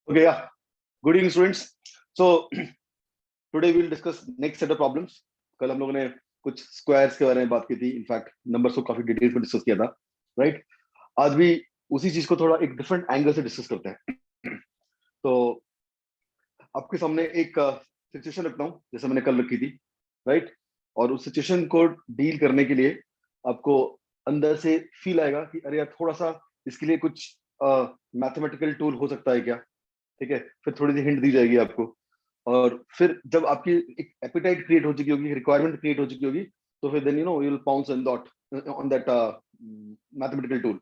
Okay, yeah. Good evening, students. So today we'll discuss next set of problems. कल हम लोगों ने कुछ स्क्वायर्स के बारे में बात की थी, इनफैक्ट नंबर्स को काफी डिटेल्स में डिस्कस किया था, राइट? आज भी उसी चीज को थोड़ा एक डिफरेंट एंगल से डिस्कस करते हैं। तो आपके सामने एक सिचुएशन रखता हूँ जैसे मैंने कल रखी थी, राइट? और उस सिचुएशन को डील करने के लिए आपको अंदर से फील आएगा कि अरे यार थोड़ा सा इसके लिए कुछ मैथमेटिकल टूल हो सकता है क्या, ठीक है? फिर थोड़ी सी हिंट दी जाएगी आपको, और फिर जब आपकी एक एपिटाइट क्रिएट हो चुकी होगी, रिक्वायरमेंट क्रिएट हो चुकी होगी, तो फिर then you will pounce on that mathematical tool.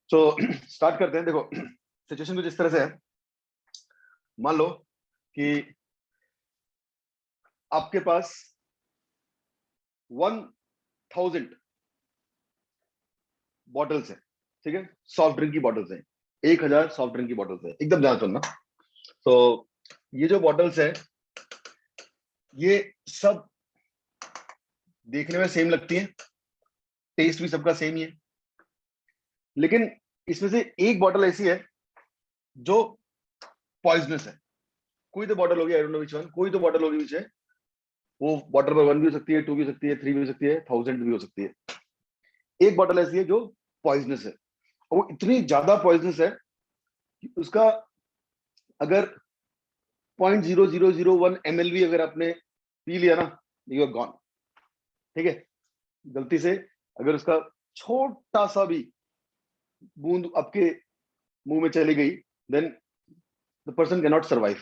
So start करते हैं। देखो सिचुएशन कुछ इस तरह से है। मान लो कि आपके पास 1000 बॉटल्स है, ठीक है? सॉफ्ट ड्रिंक की बॉटल्स है, 1000 सॉफ्ट ड्रिंक की बॉटल्स है, एकदम ध्यान सुनना। तो ये जो बॉटल्स है ये सब देखने में सेम लगती हैं, टेस्ट भी सबका सेम ही है, लेकिन इसमें से एक बॉटल ऐसी है जो पॉइजनस है। कोई तो बॉटल होगी, I don't know which one, कोई तो बॉटल होगी विच है, वो बॉटल नंबर 1 भी हो सकती है, 2 भी हो सकती है, 3 भी हो सकती है, 1000 भी हो सकती है। एक बॉटल ऐसी है जो पॉइजनस है, और वो इतनी ज्यादा पॉइजनस है कि उसका अगर 0.0001 ml भी अगर आपने पी लिया ना, यू आर गॉन, ठीक है? गलती से अगर उसका छोटा सा भी बूंद आपके मुंह में चली गई, then the person can not survive,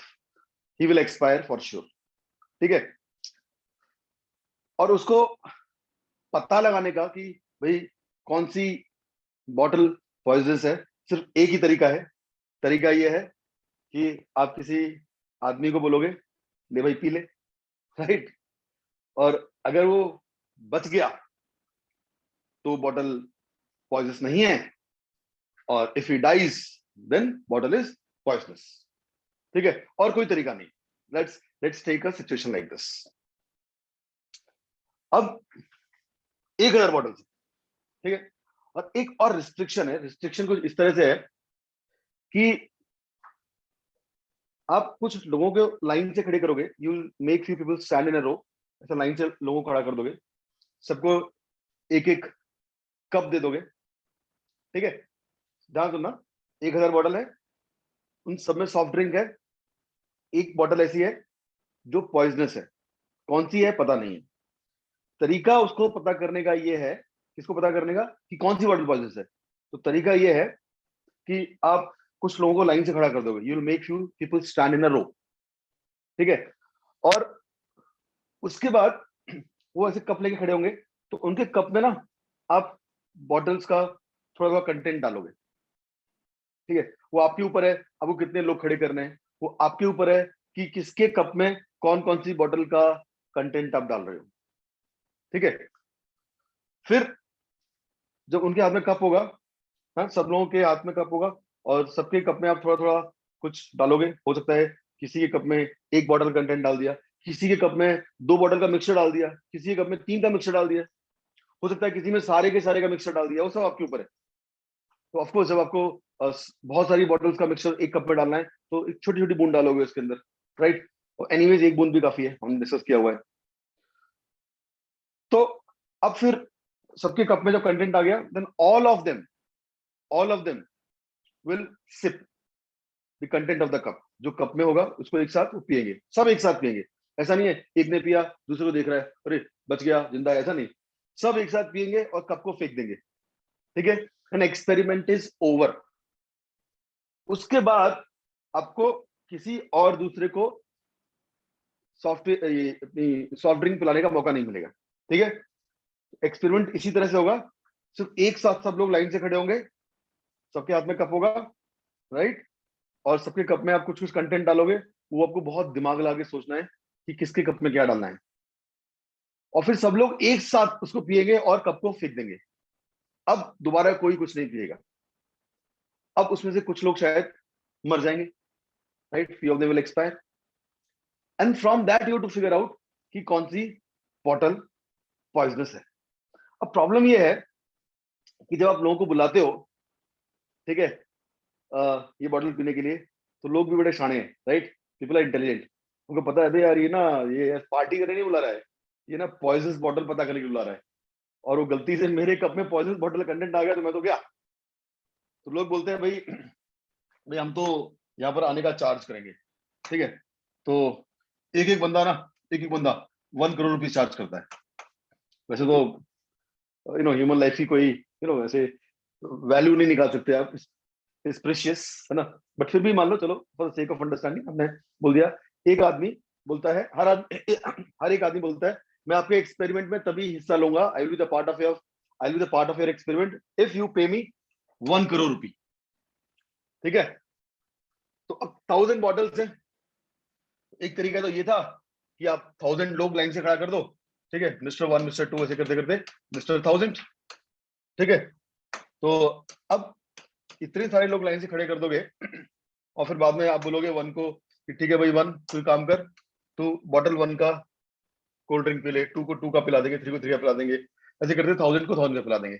he will expire for sure, ठीक है? और उसको पता लगाने का कि भाई कौन सी बॉटल पॉइजनस है, सिर्फ एक ही तरीका है। तरीका ये है कि आप किसी आदमी को बोलोगे ले भाई पी ले, राइट? और अगर वो बच गया तो बॉटल पॉइजनस नहीं है, और if he dies then bottle is poisonous, ठीक है? और कोई तरीका नहीं। Let's take a situation like this. अब 1000 बॉटल, ठीक है? और एक और रिस्ट्रिक्शन है। रिस्ट्रिक्शन कुछ इस तरह से है कि आप कुछ लोगों को लाइन से खड़े करोगे, you will make few people stand in a row, ऐसा लाइन से लोगों को खड़ा कर दोगे, सबको एक एक कप दे दोगे, ठीक है? ध्यान सुनना, 1000 बॉटल है, उन सब में सॉफ्ट ड्रिंक है, एक बॉटल ऐसी है जो पॉइजनस है, कौन सी है पता नहीं है। तरीका उसको पता करने का ये है, किसको पता करने का कि कौन सी बॉटल पॉइजनस है? तो तरीका ये है कि आप कुछ लोगों को लाइन से खड़ा कर दोगे, you will make few people stand in a row, ठीक है? और उसके बाद वो ऐसे कप लेके खड़े होंगे, तो उनके कप में ना आप बॉटल्स का थोड़ा थोड़ा कंटेंट डालोगे, ठीक है? वो आपके ऊपर है, आपको कितने लोग खड़े करने हैं, वो आपके ऊपर है कि किसके कप में कौन कौन सी बॉटल का कंटेंट आप डाल रहे हो, ठीक है? फिर जब उनके हाथ में कप होगा, हाँ, सब लोगों के हाथ में कप होगा, और सबके कप में आप थोड़ा थोड़ा कुछ डालोगे। हो सकता है किसी के कप में एक बॉटल कंटेंट डाल दिया, किसी के कप में 2 बॉटल का मिक्सचर डाल दिया, किसी के कप में 3 का मिक्सचर डाल दिया, हो सकता है किसी में सारे के सारे का मिक्सचर डाल दिया, वो सब आपके ऊपर है। तो ऑफकोर्स जब आपको बहुत सारी बॉटल्स का मिक्सचर एक कप में डालना है, तो एक छोटी छोटी बूंद डालोगे उसके अंदर, राइट? और एनीवेज एक बूंद भी काफी है, हमने डिस्कस किया हुआ है। तो अब फिर सबके कप में जब कंटेंट आ गया, then all of them will sip the content of the cup. जो कप में होगा उसको एक साथ वो पिएंगे, सब एक साथ पिएंगे। ऐसा नहीं है एक ने पिया दूसरे को देख रहा है अरे बच गया जिंदा है, ऐसा नहीं। सब एक साथ पिएंगे और कप को फेंक देंगे, ठीक है? An experiment is over. उसके बाद आपको किसी और दूसरे को सॉफ्ट ड्रिंक पिलाने का मौका नहीं मिलेगा, ठीक है? एक्सपेरिमेंट इसी तरह से होगा, सिर्फ एक साथ सब लोग लाइन से खड़े होंगे, सबके हाथ में कप होगा, राइट? और सबके कप में आप कुछ कुछ कंटेंट डालोगे, वो आपको बहुत दिमाग लगा के सोचना है कि किसके कप में क्या डालना है, और फिर सब लोग एक साथ उसको पिएंगे और कप को फेंक देंगे। अब दोबारा कोई कुछ नहीं पिएगा। अब उसमें से कुछ लोग शायद मर जाएंगे, right? Few of them will expire, and from that you to figure out कि कौन सी बॉटल पॉइजनस है। अब प्रॉब्लम ये है कि जब आप लोगों को बुलाते हो, ठीक है, ये बॉटल पीने के लिए, तो लोग भी बड़े शाणे हैं, राइट? पीपल आर इंटेलिजेंट, उनको पता है यार ये ना, ये पार्टी करने नहीं बुला रहा है, ये ना पॉइजनस बॉटल पता करने के लिए बुला रहा है, और वो गलती से मेरे कप में पॉइजनस बॉटल कंटेंट आ गया तो मैं तो गया। तो लोग बोलते हैं भाई भाई हम तो यहाँ पर आने का चार्ज करेंगे, ठीक है? तो एक एक बंदा ना, एक एक बंदा 1 करोड़ रुपीज चार्ज करता है। वैसे तो ह्यूमन लाइफ की कोई ऐसे वैल्यू नहीं निकाल सकते आप, इज प्रेशियस, है ना? बट फिर भी मान लो, चलो for the sake of understanding हमने बोल दिया। एक आदमी बोलता है, हर एक आदमी बोलता है मैं आपके एक्सपेरिमेंट में तभी हिस्सा लूंगा, I will be the part of your experiment if you पे मी 1 करोड़ रुपी। ठीक है? तो अब 1000 बॉटल्स है। एक तरीका तो ये था कि आप 1000 लोग लाइन से खड़ा कर दो, ठीक है? मिस्टर 1, मिस्टर 2 ऐसे करते करते मिस्टर 1000, ठीक है? तो अब इतने सारे लोग लाइन से खड़े कर दोगे और फिर बाद में आप बोलोगे 1 को कि ठीक है भाई 1 तू काम कर, तू बॉटल 1 का कोल्ड ड्रिंक पी ले, 2 को 2 का पिला देंगे, 3 को 3 का पिला देंगे, ऐसे करते 1000 को 1000 का पिला देंगे।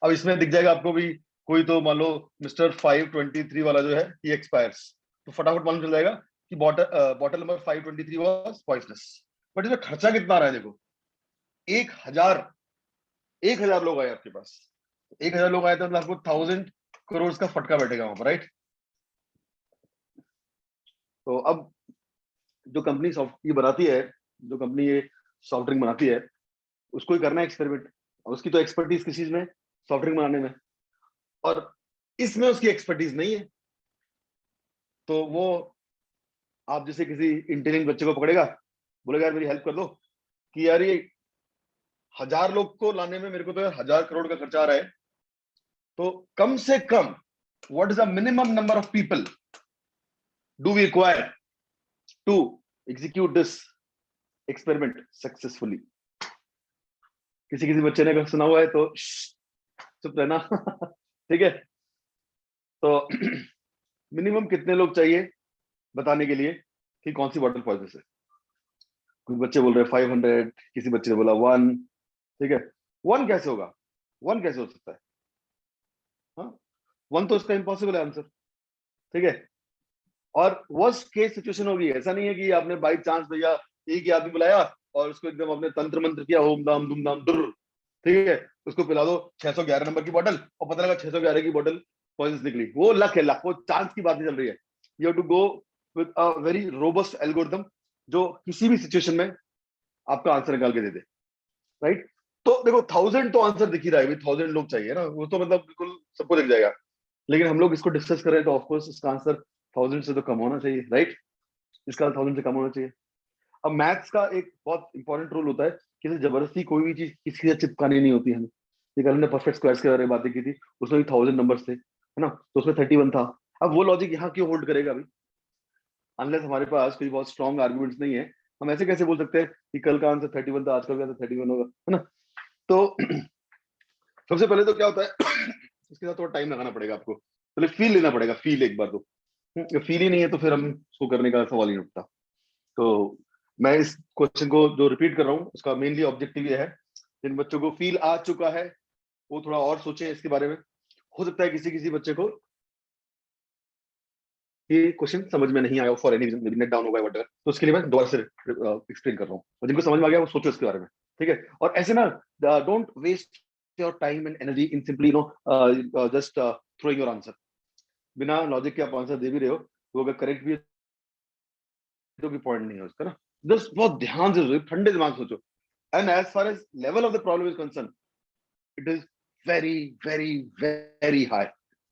अब इसमें दिख जाएगा आपको भी कोई, तो मान लो मिस्टर 523 वाला जो है ये एक्सपायर्स, तो फटाफट मालूम चल जाएगा कि bottle number 523 was poisonous. But इसमें खर्चा कितना आ रहा है देखो, 1000 लोग आए आपके पास, 1000 लोग आए तो मतलब आपको 1000 करोड़ का फटका बैठेगा वहां पर, राइट? तो अब जो कंपनी सॉफ्ट ये बनाती है, जो कंपनी ये सॉफ्ट ड्रिंक बनाती है, उसको ही करना है एक्सपेरिमेंट, और उसकी तो एक्सपर्टीज किस चीज में, सॉफ्ट ड्रिंक बनाने में, और इसमें उसकी एक्सपर्टीज नहीं है। तो वो आप जैसे किसी इंटेलिजेंट बच्चे को पकड़ेगा, बोलेगा यार मेरी हेल्प कर दो, कि यार ये 1000 लोग को लाने में मेरे को तो यार 1000 करोड़ का खर्चा आ रहा है, तो कम से कम what is the minimum number of people do we require to execute this experiment successfully? किसी किसी बच्चे ने अगर सुना हुआ है तो चुप रहना। ठीक है? तो मिनिमम कितने लोग चाहिए बताने के लिए कि कौन सी बॉटल पॉइजनस है? कुछ बच्चे बोल रहे हैं 500, किसी बच्चे ने बोला 1। ठीक है? 1 कैसे होगा? 1 कैसे हो सकता है? हाँ, 1 तो इसका इम्पॉसिबल है आंसर। ठीक है? और वर्स्ट केस सिचुएशन होगी, ऐसा नहीं है कि आपने बाई चांस भैया एक ही आदमी बुलाया और उसको एकदम अपने तंत्र मंत्र किया, ओम दाम दुम दाम दुर, ठीक है, उसको पिला दो 611 नंबर की बॉटल और पता लगा 611 की बॉटल पॉइजन निकली। वो लक है, लक, वो चांस की बात नहीं चल रही है। You have to go with a very robust algorithm जो किसी भी सिचुएशन में आपका आंसर निकाल के दे दे, राइट? तो देखो 1000 तो आंसर दिख ही रहा है, 1000 लोग चाहिए ना, वो तो मतलब बिल्कुल सबको दिख जाएगा। लेकिन हम लोग इसको डिस्कस कर रहे हैं तो ऑफकोर्स इसका आंसर 1000 से तो कम होना चाहिए, राइट? इसका 1000 से कम होना चाहिए। अब मैथ्स का एक बहुत इंपॉर्टेंट रूल होता है कि जबरदस्ती कोई भी चीज किसी से चिपकानी नहीं होती है हमें। ये कल हमने परफेक्ट स्क्वायर्स के बारे में बातें की थी, उसमें भी 1000 नंबर्स थे, है ना? तो उसमें 31 था। अब वो लॉजिक यहाँ क्यों होल्ड करेगा अभी? अनलेस हमारे पास कोई बहुत स्ट्रॉन्ग आर्गुमेंट्स नहीं है, हम ऐसे कैसे बोल सकते हैं कि कल का आंसर 31 था, आज का आंसर 31 होगा, है ना? तो सबसे पहले तो क्या होता है, इसके साथ थोड़ा टाइम लगाना पड़ेगा आपको, पहले फील लेना पड़ेगा, फील एक बार तो। फील ही नहीं है तो फिर हम उसको करने का सवाल ही नहीं उठता। तो मैं इस क्वेश्चन को जो रिपीट कर रहा हूँ उसका मेनली ऑब्जेक्टिव ये है, जिन बच्चों को फील आ चुका है वो थोड़ा और सोचें इसके बारे में। हो सकता है किसी किसी बच्चे को ये क्वेश्चन समझ में नहीं आया for any reason, net down हो गया वट, तो उसके लिए मैं दोबारा से एक्सप्लेन कर रहा हूँ, और जिनको समझ में आ गया वो सोचो इसके बारे में। ठीक है? और ऐसे ना, don't waste your time and energy in simply just throwing your answer. बिना लॉजिक के आप आंसर दे भी रहे हो तो अगर करेक्ट भी है तो भी पॉइंट नहीं है उसका ना। जस्ट बहुत ध्यान से सोचो, ठंडे दिमाग से सोचो। And as far as level of the problem is concern, it is very very very high.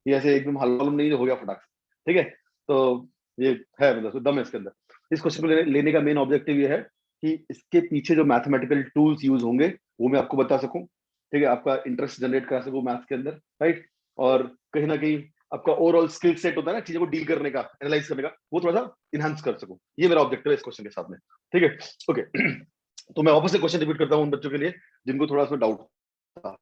ये ऐसे एकदम हल्का नहीं हो गया फटाक से। ठीक है? तो ये है, मतलब दम है इसके अंदर। इस क्वेश्चन को लेने का मेन ऑब्जेक्टिव ये है कि इसके पीछे जो मैथमेटिकल टूल्स यूज होंगे वो मैं आपको बता सकूं, ठीक है? आपका इंटरेस्ट जनरेट करा सकूं मैथ्स के अंदर, राइट? और कहीं ना कहीं आपका ओवरऑल स्किल सेट होता है ना चीजों को डील करने का, एनालाइज करने का, वो थोड़ा सा इनहांस कर सकूं। ये मेरा ऑब्जेक्टिव है इस क्वेश्चन के साथ में। ठीक है? ओके। तो मैं वापस से क्वेश्चन रिपीट करता हूं उन बच्चों के लिए जिनको थोड़ा सा डाउट था।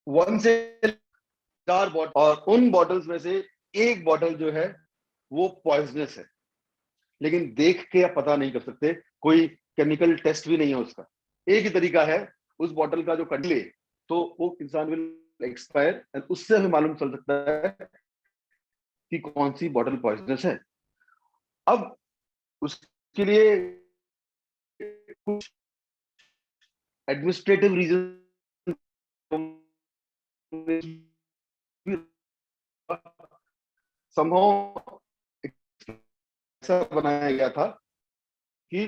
1 से 4 बॉटल, और उन बॉटल्स में से एक बॉटल जो है वो पॉइजनस है, लेकिन देख के आप पता नहीं कर सकते, कोई केमिकल टेस्ट भी नहीं है उसका। एक ही तरीका है उस बॉटल का जो कंटेंट, तो वो इंसान विल एक्सपायर एंड उससे हमें मालूम चल सकता है कि कौन सी बॉटल पॉइजनस है। अब उसके लिए कुछ एडमिनिस्ट्रेटिव रीजन समहाउ ऐसा बनाया गया था कि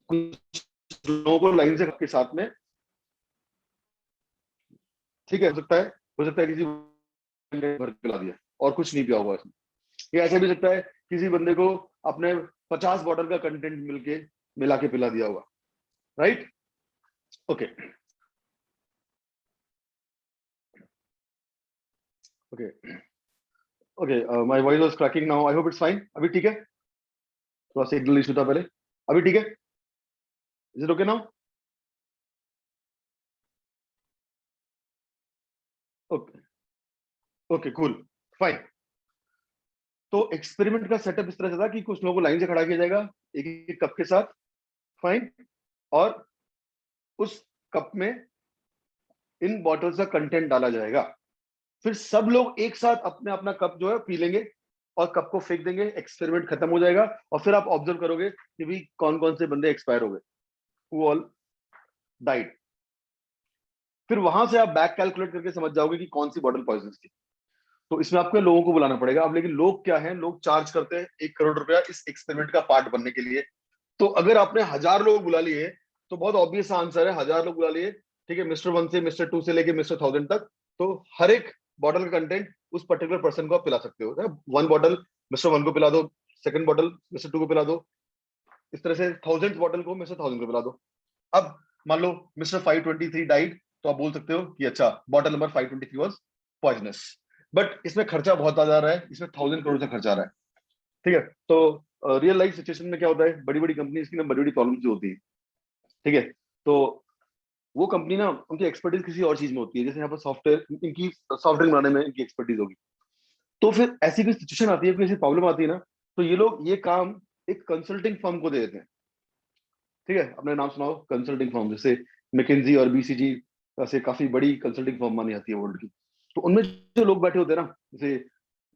कुछ लोगों को लाइन से के साथ में, ठीक है, हो सकता है किसी भर के पिला दिया और कुछ नहीं पिया होगा इसमें। ये ऐसा भी सकता है किसी बंदे को अपने 50 बॉटल का कंटेंट मिला के पिला दिया होगा, right? Okay okay okay, my voice was cracking now, I hope it's fine. अभी ठीक है? थोड़ा सिग्नल इशू था पहले, अभी ठीक है? Is it okay now? Okay okay cool fine. तो एक्सपेरिमेंट का सेटअप इस तरह से था कि कुछ लोगों को लाइन से खड़ा किया जाएगा एक एक कप के साथ, फाइन, और उस कप में इन बॉटल्स का कंटेंट डाला जाएगा। फिर सब लोग एक साथ अपने अपना कप जो है पी लेंगे और कप को फेंक देंगे, एक्सपेरिमेंट खत्म हो जाएगा। और फिर आप ऑब्जर्व करोगे कि भाई कौन कौन से बंदे एक्सपायर हो गए, हु ऑल डाइड। फिर वहां से आप बैक कैलकुलेट करके समझ जाओगे कि कौन सी बॉटल पॉइजन थी। तो इसमें आपको लोगों को बुलाना पड़ेगा। अब लेकिन लोग क्या है, लोग चार्ज करते हैं 1 करोड़ रुपया इस एक्सपेरिमेंट का पार्ट बनने के लिए। तो अगर आपने 1000 लोग बुला लिए तो बहुत ऑब्वियस आंसर है, 1000 लोग बुला लिए, ठीक है, मिस्टर 1 से मिस्टर 2 से लेके मिस्टर 1000 तक, तो हर एक बॉटल का कंटेंट उस पर्टिकुलर पर्सन को आप पिला सकते हो। 1 बॉटल मिस्टर 1 को पिला दो, सेकंड बॉटल मिस्टर 2 को पिला दो, इस तरह से 1000th बॉटल को मिस्टर 1000 को पिला दो। अब मान लो मिस्टर 523 डाइड, तो आप बोल सकते हो कि अच्छा bottle number 523 was poisonous. But इसमें खर्चा बहुत ज्यादा आ रहा है, इसमें 1000 करोड़ का खर्चा आ रहा है, ठीक है। तो रियल लाइफ सिचुएशन में क्या होता है, बड़ी बड़ी कंपनीज की ना बड़ी बड़ी प्रॉब्लम्स होती है, ठीक है। तो वो कंपनी ना, उनकी एक्सपर्टीज किसी और चीज में होती है, जैसे यहाँ पर सॉफ्टवेयर, इनकी सॉफ्टवेयर बनाने में इनकी एक्सपर्टीज होगी। तो फिर ऐसी कोई सिचुएशन आती है, कोई ऐसी प्रॉब्लम आती है ना, तो ये लोग ये काम एक कंसल्टिंग फर्म को दे देते हैं, ठीक है। अपने नाम सुनाओ कंसल्टिंग फर्म, जैसे मैकिंजी और बीसीजी ऐसे काफी बड़ी कंसल्टिंग फर्म मानी जाती है वर्ल्ड की। तो उनमें जो लोग बैठे होते हैं ना, जैसे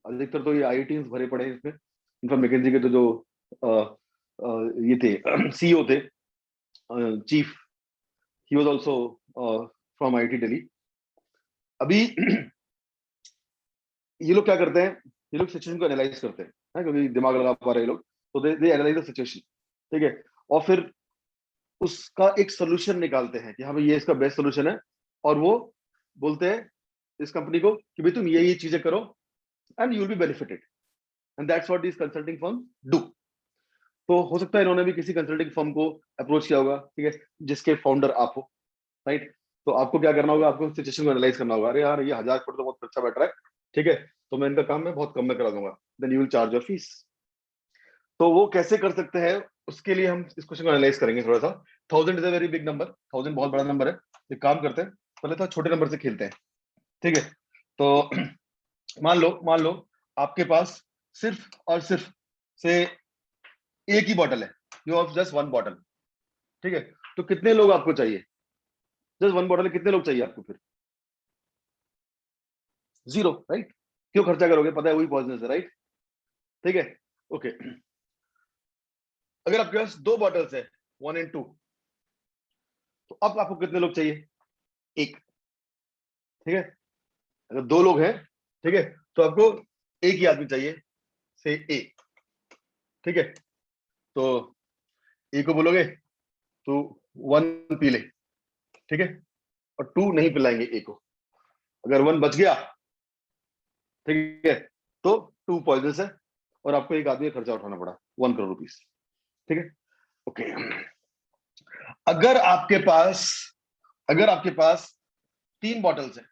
अधिकतर तो ये आईआईटी भरे पड़े हैं इसमें। इनफा मैकिंजी के तो जो अ, ये थे सीईओ थे, chief, he was also from IIT Delhi. अभी ये लोग क्या करते हैं, ये लोग सिचुएशन को एनालाइज करते हैं, है? क्योंकि दिमाग लगा पा रहे हैं ये लोग, तो दे एनालाइज द सिचुएशन, ठीक है। और फिर उसका एक सोल्यूशन निकालते हैं कि हाँ भाई ये इसका बेस्ट सोल्यूशन है। और वो बोलते हैं इस कंपनी को कि भाई तुम ये चीजें करो and you will be benefited, and that's what this consulting firm do. तो हो सकता है इन्होंने भी किसी कंसल्टिंग फर्म को अप्रोच किया होगा, ठीक है, जिसके फाउंडर आप हो, राइट। तो आपको क्या करना होगा, आपको सिचुएशन को एनालाइज करना होगा, अरे यार ये 1000 करोड़ तो बहुत अच्छा बैठ रहा है, ठीक है, तो मैं इनका काम मैं बहुत कम में करा दूंगा, then you will charge your fees. तो वो कैसे कर सकते हैं, उसके लिए हम इस क्वेश्चन को एनालाइज करेंगे थोड़ा सा। 1000 is a very big number, 1000 बहुत बड़ा नंबर है। एक काम करते हैं, पहले तो छोटे नंबर से खेलते हैं, ठीक है। तो मान लो आपके पास सिर्फ और सिर्फ से एक ही बॉटल है, यू हैव जस्ट 1 बॉटल, ठीक है। तो कितने लोग आपको चाहिए, जस्ट 1 बॉटल, कितने लोग चाहिए आपको फिर? 0, राइट। क्यों खर्चा करोगे, पता है वही पॉइजनस है, राइट, ठीक है। ओके, अगर आपके पास 2 बॉटल्स है, 1 and 2, तो अब आपको कितने लोग चाहिए? एक, ठीक है। अगर 2 लोग हैं, ठीक है, तो आपको एक ही आदमी चाहिए, से ए, ठीक है। तो ए को बोलोगे तो 1 पी ले, ठीक है, और 2 नहीं पिलाएंगे ए को। अगर 1 बच गया, ठीक है, तो 2 पॉइजनस है और आपको एक आदमी का खर्चा उठाना पड़ा 1 करोड़ रुपीस, ठीक है। ओके, अगर आपके पास अगर आपके पास 3 बॉटल्स है,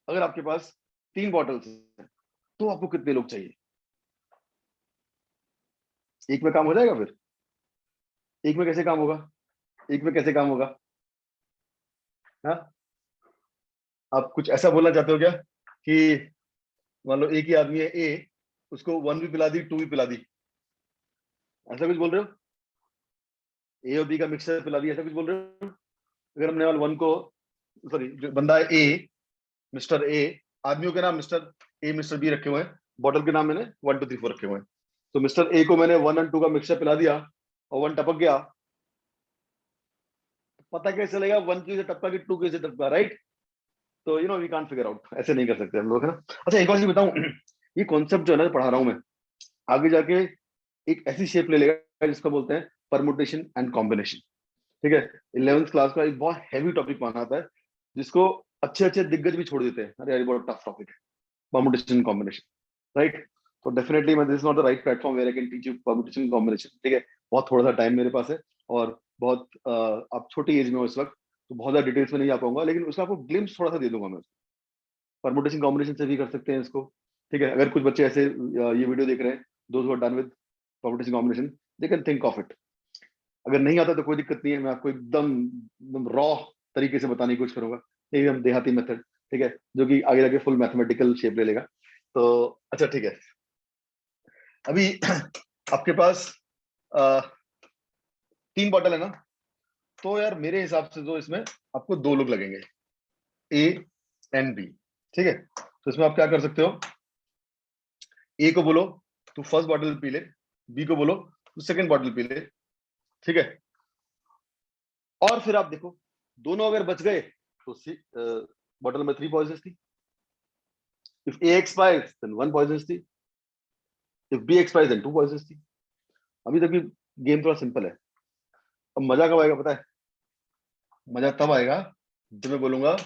अगर आपके पास 3 बॉटल्स है, तो आपको कितने लोग चाहिए? एक में काम हो जाएगा फिर? एक में कैसे काम होगा, एक में कैसे काम होगा? हाँ, आप कुछ ऐसा बोलना चाहते हो क्या कि मान लो एक ही आदमी है ए, उसको 1 भी पिला दी, 2 भी पिला दी, ऐसा कुछ बोल रहे हो? ए और बी का मिक्सचर पिला दिया, ऐसा कुछ बोल रहे हो? अगर हमने वाला वन को, सॉरी जो बंदा है ए, मिस्टर ए, आदमियों के नाम मिस्टर ए मिस्टर बी रखे हुए हैं, बॉटल के नाम मैंने 1 2 3 4 रखे हुए हैं। तो मिस्टर ए को मैंने 1 और 2 का मिक्सचर पिला दिया और 1 टपक गया, पता कैसे चलेगा 1 की से टपका कि 2 की से टपका, राइट? तो you know we can't figure out, ऐसे नहीं कर सकते हम लोग, है ना। अच्छा एक और चीज बताऊं, ये कॉन्सेप्ट जो है ना पढ़ा रहा हूं मैं, आगे जाके एक ऐसी शेप ले लेगा जिसको बोलते हैं परमुटेशन एंड कॉम्बिनेशन। ठीक है, 11th क्लास का एक बहुत हैवी टॉपिक माना आता है, जिसको अच्छे अच्छे दिग्गज भी छोड़ देते हैं, अरे यार ये बहुत टफ टॉपिक है, परमुटेशन कॉम्बिनेशन, राइट? तो डेफिनेटली मैं, this is not the right platform where I can teach you permutation combination. ठीक है, बहुत थोड़ा सा टाइम मेरे पास है और बहुत आप छोटी एज में हो इस वक्त, तो बहुत ज्यादा डिटेल्स में नहीं आ पाऊंगा, लेकिन उसका आपको ग्लिम्स थोड़ा सा दे दूंगा मैं। परमुटेशन कॉम्बिनेशन से भी कर सकते हैं इसको। ठीक है, अगर कुछ बच्चे ऐसे ये वीडियो देख रहे हैं, those who are done with permutation combination, they can think of it. अगर नहीं आता तो कोई दिक्कत नहीं है, मैं आपको एकदम रॉ तरीके से बताने की कोशिश करूंगा, एकदम देहाती मेथड। ठीक है, जो कि आगे जाके फुल मैथमेटिकल शेप ले लेगा। तो अच्छा ठीक है, अभी आपके पास आ, 3 बॉटल है ना, तो यार मेरे हिसाब से तो इसमें आपको 2 लोग लगेंगे, ए एंड बी। ठीक है, तो इसमें आप क्या कर सकते हो, ए को बोलो तू फर्स्ट बॉटल पी ले, बी को बोलो तू सेकंड बॉटल पी ले। ठीक है, और फिर आप देखो दोनों अगर बच गए तो बॉटल में 3 पॉइजन्स थी। If A expires then 1 poisons थी, if B expires then 2 poisons थी। अभी तक की गेम थोड़ा सिंपल है। अब मजा कब आएगा पता है? मजा तब आएगा जब मैं बोलूंगा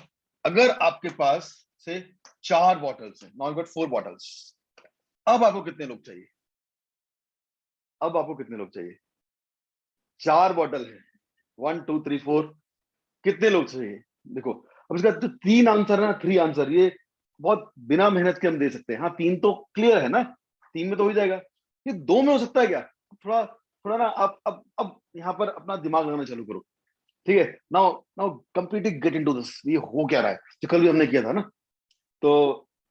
अगर आपके पास से 4 बॉटल्स हैं, नॉट बट 4 बॉटल्स, अब आपको कितने लोग चाहिए? अब आपको कितने लोग चाहिए? 4 बॉटल है, 1 2 3 4, कितने लोग चाहिए? देखो, अब इसका तो 3 आंसर है ना, 3 आंसर, ये बहुत बिना मेहनत के हम दे सकते हैं। हाँ 3 तो क्लियर है ना, 3 में तो हो ही जाएगा, ये 2 में हो सकता है क्या? थोड़ा थोड़ा ना आप अब यहाँ पर अपना दिमाग लगाना चालू करो। ठीक है, now now completely get into this, ये हो क्या रहा है जो कल भी हमने किया था ना। तो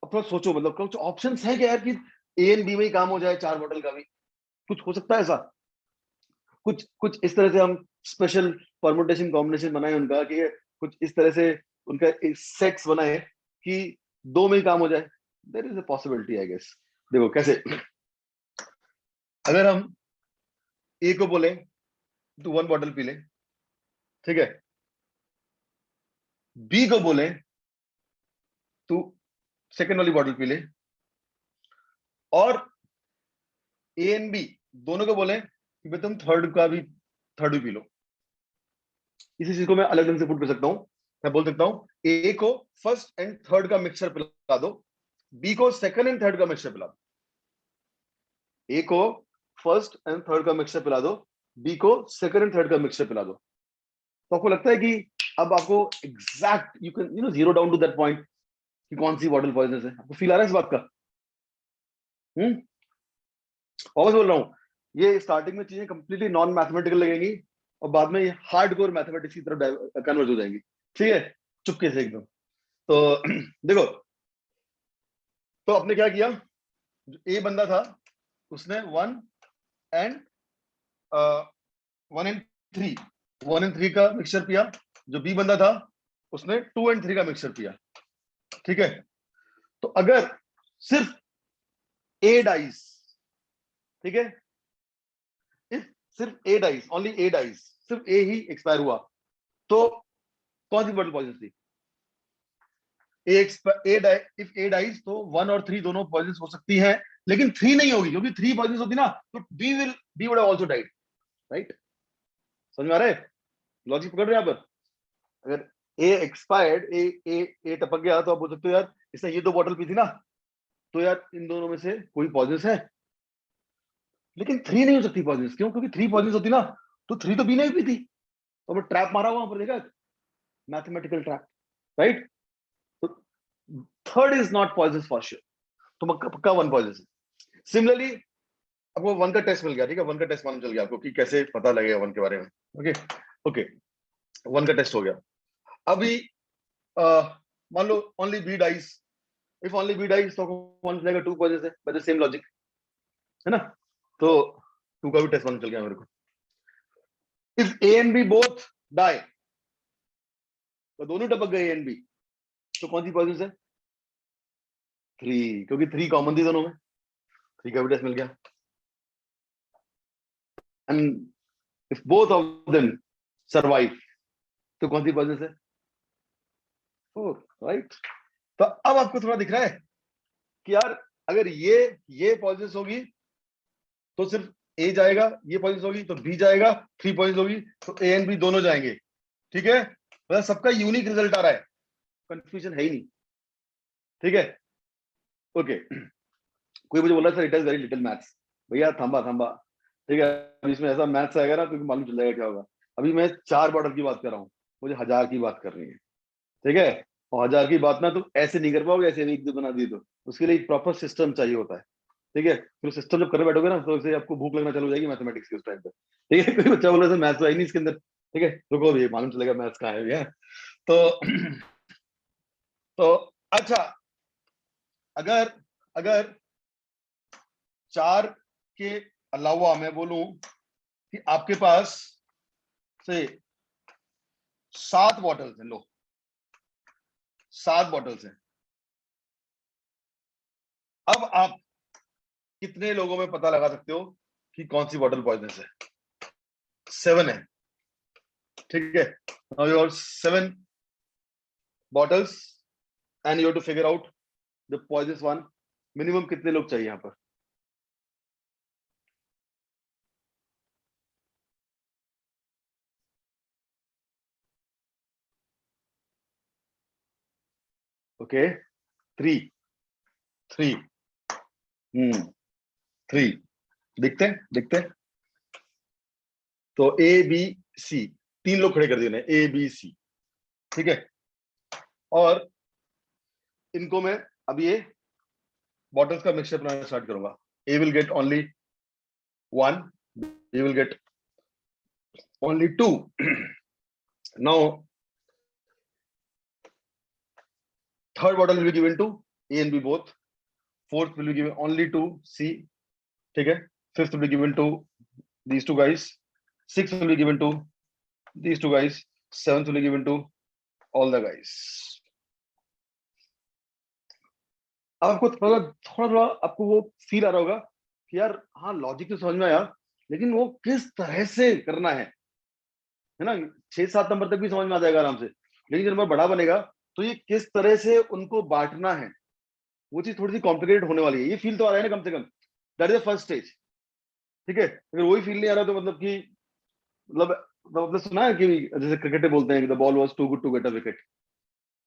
अब थोड़ा सोचो, मतलब कुछ ऑप्शंस है क्या यार कि ए एंड बी में ही काम हो जाए, 4 बॉटल का भी कुछ हो सकता है ऐसा? कुछ कुछ इस तरह से हम स्पेशल परमुटेशन कॉम्बिनेशन बनाए उनका, कि कुछ इस तरह से उनका सेट्स बनाए कि 2 में ही काम हो जाए। There is a possibility I guess. देखो कैसे, अगर हम ए को बोले तू 1 बॉटल पी ले, ठीक है, बी को बोले तू सेकंड वाली बॉटल पी ले, और ए एंड बी दोनों को बोले कि भाई तुम थर्ड भी पी लो। इसी चीज को मैं अलग ढंग से पुट कर सकता हूं, मैं बोल सकता हूं ए को फर्स्ट एंड थर्ड का मिक्सचर पिला दो, बी को सेकंड एंड थर्ड का मिक्सचर पिला दो। ए को फर्स्ट एंड थर्ड का मिक्सचर पिला दो, बी को सेकंड एंड थर्ड का मिक्सचर पिला दो। तो आपको लगता है कि अब आपको exact you can zero down to that point कि कौन सी बॉटल पॉइजनस है? आपको फील आ रहा है इस बात का? हम्म, और बोल रहा हूँ, ये स्टार्टिंग में चीजें कंप्लीटली नॉन मैथमेटिकल लगेंगी और बाद में हार्ड कोर मैथमेटिक्स की तरफ कन्वर्ट हो जाएंगी। ठीक है, चुपके से एकदम। तो देखो, तो आपने क्या किया, जो ए बंदा था उसने 1 एंड 3 1 एंड 3 का मिक्सचर पिया, जो बी बंदा था उसने 2 एंड 3 का मिक्सचर पिया। ठीक है, तो अगर सिर्फ ए डाइस, ठीक है, इफ सिर्फ ए डाइस, ओनली ए डाइस, सिर्फ ए ही एक्सपायर हुआ, तो कौन सी बॉटल पॉइजन थी? इफ ए डाइज तो 1 और 3 दोनों पॉइजन हो सकती है, लेकिन 3 नहीं होगी, क्योंकि 3 पॉइजन होती ना तो B would have also died, right? समझ में आ रहा है? लॉजिक पकड़ रहे हैं यहाँ पर? अगर ए एक्सपायर्ड, ए ए ए टपक गया, तो आप बोल सकते हो यार इसने ये 2 बॉटल पी थी ना, तो यार इन दोनों में से कोई पॉइजन है। लेकिन 3 नहीं हो सकती पॉइजन, क्यों? क्योंकि 3 पॉइजन होती ना तो 3 तो बी ने भी पी थी। तो मैं ट्रैप मारा हुआ पर, देखा, मैथमेटिकल ट्रैप, राइट? तो third is not poison for sure, तो पक्का 1 पॉइजन। सिमिलरली आपको 1 का टेस्ट मिल गया, ठीक है, 1 का टेस्ट मालूम चल गया आपको कि कैसे पता लगेगा 1 के बारे में। ओके ओके, 1 का टेस्ट हो गया। अभी मान लो only B dies, if only B dies तो 1 मिलेगा, 2 पॉइजन है, बाय द सेम लॉजिक, है ना? तो 2 का भी टेस्ट मालूम चल गया मेरे को। If A and B both die, तो दोनों टपक गए ए एंड बी, तो कौन सी पॉइजन है? 3, क्योंकि 3 कॉमन थी दोनों में, 3 का मिल गया। And if both of them survive, तो कौन सी पॉइजन है? 4, राइट। तो अब आपको थोड़ा दिख रहा है कि यार अगर ये पॉइजन होगी तो सिर्फ ए जाएगा, ये पॉइजन होगी तो बी जाएगा, 3 पॉइजन होगी तो ए एंड बी दोनों जाएंगे। ठीक है, मतलब सबका यूनिक रिजल्ट आ रहा है, कंफ्यूजन है ही नहीं। ठीक है, ओके। कोई मुझे बोल रहा है sir it is very little maths. भैया थांबा थांबा, ठीक है, अब इसमें ऐसा मैथ्स आएगा ना तो मालूम चल जाएगा क्या होगा। अभी मैं 4 बॉटल की बात कर रहा हूँ, मुझे 1000 की बात करनी है। ठीक है, और 1000 की बात ना तुम ऐसे नहीं कर पाओगे, ऐसे एक दो बना दिए तो उसके लिए एक प्रॉपर सिस्टम चाहिए होता है। ठीक है, फिर सिस्टम जब करने बैठोगे ना तो उसे आपको भूख लगना चालू हो जाएगी मैथमेटिक्स के उस टाइम पे। ठीक है, कोई बच्चा बोल रहा है मैथ्स तो है ही नहीं इसके अंदर, ठीक है, रुको अभी मालूम चलेगा मैथ्स कहाँ है भैया। तो तो अच्छा, अगर अगर 4 के अलावा मैं बोलूं कि आपके पास से 7 बॉटल्स हैं, लो 7 बॉटल्स हैं, अब आप कितने लोगों में पता लगा सकते हो कि कौन सी बॉटल पॉइजनस है? 7 है, ठीक है। Now you have 7 bottles and you have to figure out the poisonous one. Minimum कितने लोग चाहिए यहां पर? ओके, 3 3 3 दिखते हैं, दिखते हैं। तो ए बी सी, 3 लोग खड़े कर दिए ए बी सी, ठीक है। और इनको मैं अब ये बॉटल्स का मिक्सचर बनाना स्टार्ट करूंगा। A will get only 1, B will get only 2। Now third bottle will be given to A and B both. Fourth will be given only to C. ठीक है, fifth will be given to these two guys. Sixth will be given to these two guys. Seventh will be given to all the guys. अब आपको थोड़ा थोड़ा आपको वो feel आ रहा होगा कि यार हाँ लॉजिक तो समझ में आया, लेकिन वो किस तरह से करना है ना। 6-7 नंबर तक भी समझ में आ जाएगा आराम से, लेकिन जब नंबर बड़ा बनेगा तो ये किस तरह से उनको बांटना है, वो चीज थोड़ी सी कॉम्प्लिकेटेड होने वाली है। ये फील तो आ रहा है ना कम से कम, that is the first stage. ठीक है, अगर वही फील नहीं आ रहा तो मतलब कि मतलब आपने सुना है कि जैसे क्रिकेट में बोलते हैं कि the ball was too good to get a wicket,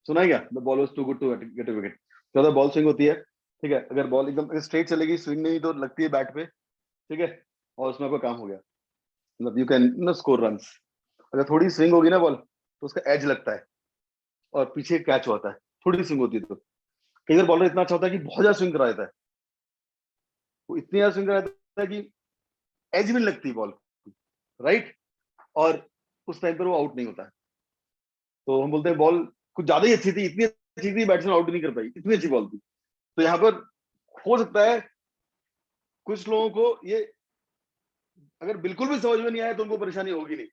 सुना है क्या? The ball was too good to get a wicket. ज्यादा बॉल स्विंग होती है, ठीक है, अगर बॉल एकदम स्ट्रेट चलेगी, स्विंग नहीं तो लगती है बैट पे, ठीक है, और उसमें आपका काम हो गया, मतलब you can no score runs. अगर थोड़ी स्विंग होगी ना बॉल तो उसका एज लगता है और पीछे कैच होता है, थोड़ी स्विंग होती है तो। कई बार बॉलर इतना अच्छा होता है कि बहुत ज्यादा स्विंग करा देता है, वो इतनी ज्यादा स्विंग करा देता है कि एज भी नहीं लगती बॉल, राइट, और उस टाइम पर वो आउट नहीं होता है। तो हम बोलते हैं बॉल कुछ ज्यादा ही अच्छी थी, इतनी अच्छी थी बैट्समैन आउट नहीं कर पाई, इतनी अच्छी बॉल थी। तो यहाँ पर हो सकता है कुछ लोगों को ये अगर बिल्कुल भी समझ में नहीं आया तो उनको परेशानी होगी नहीं,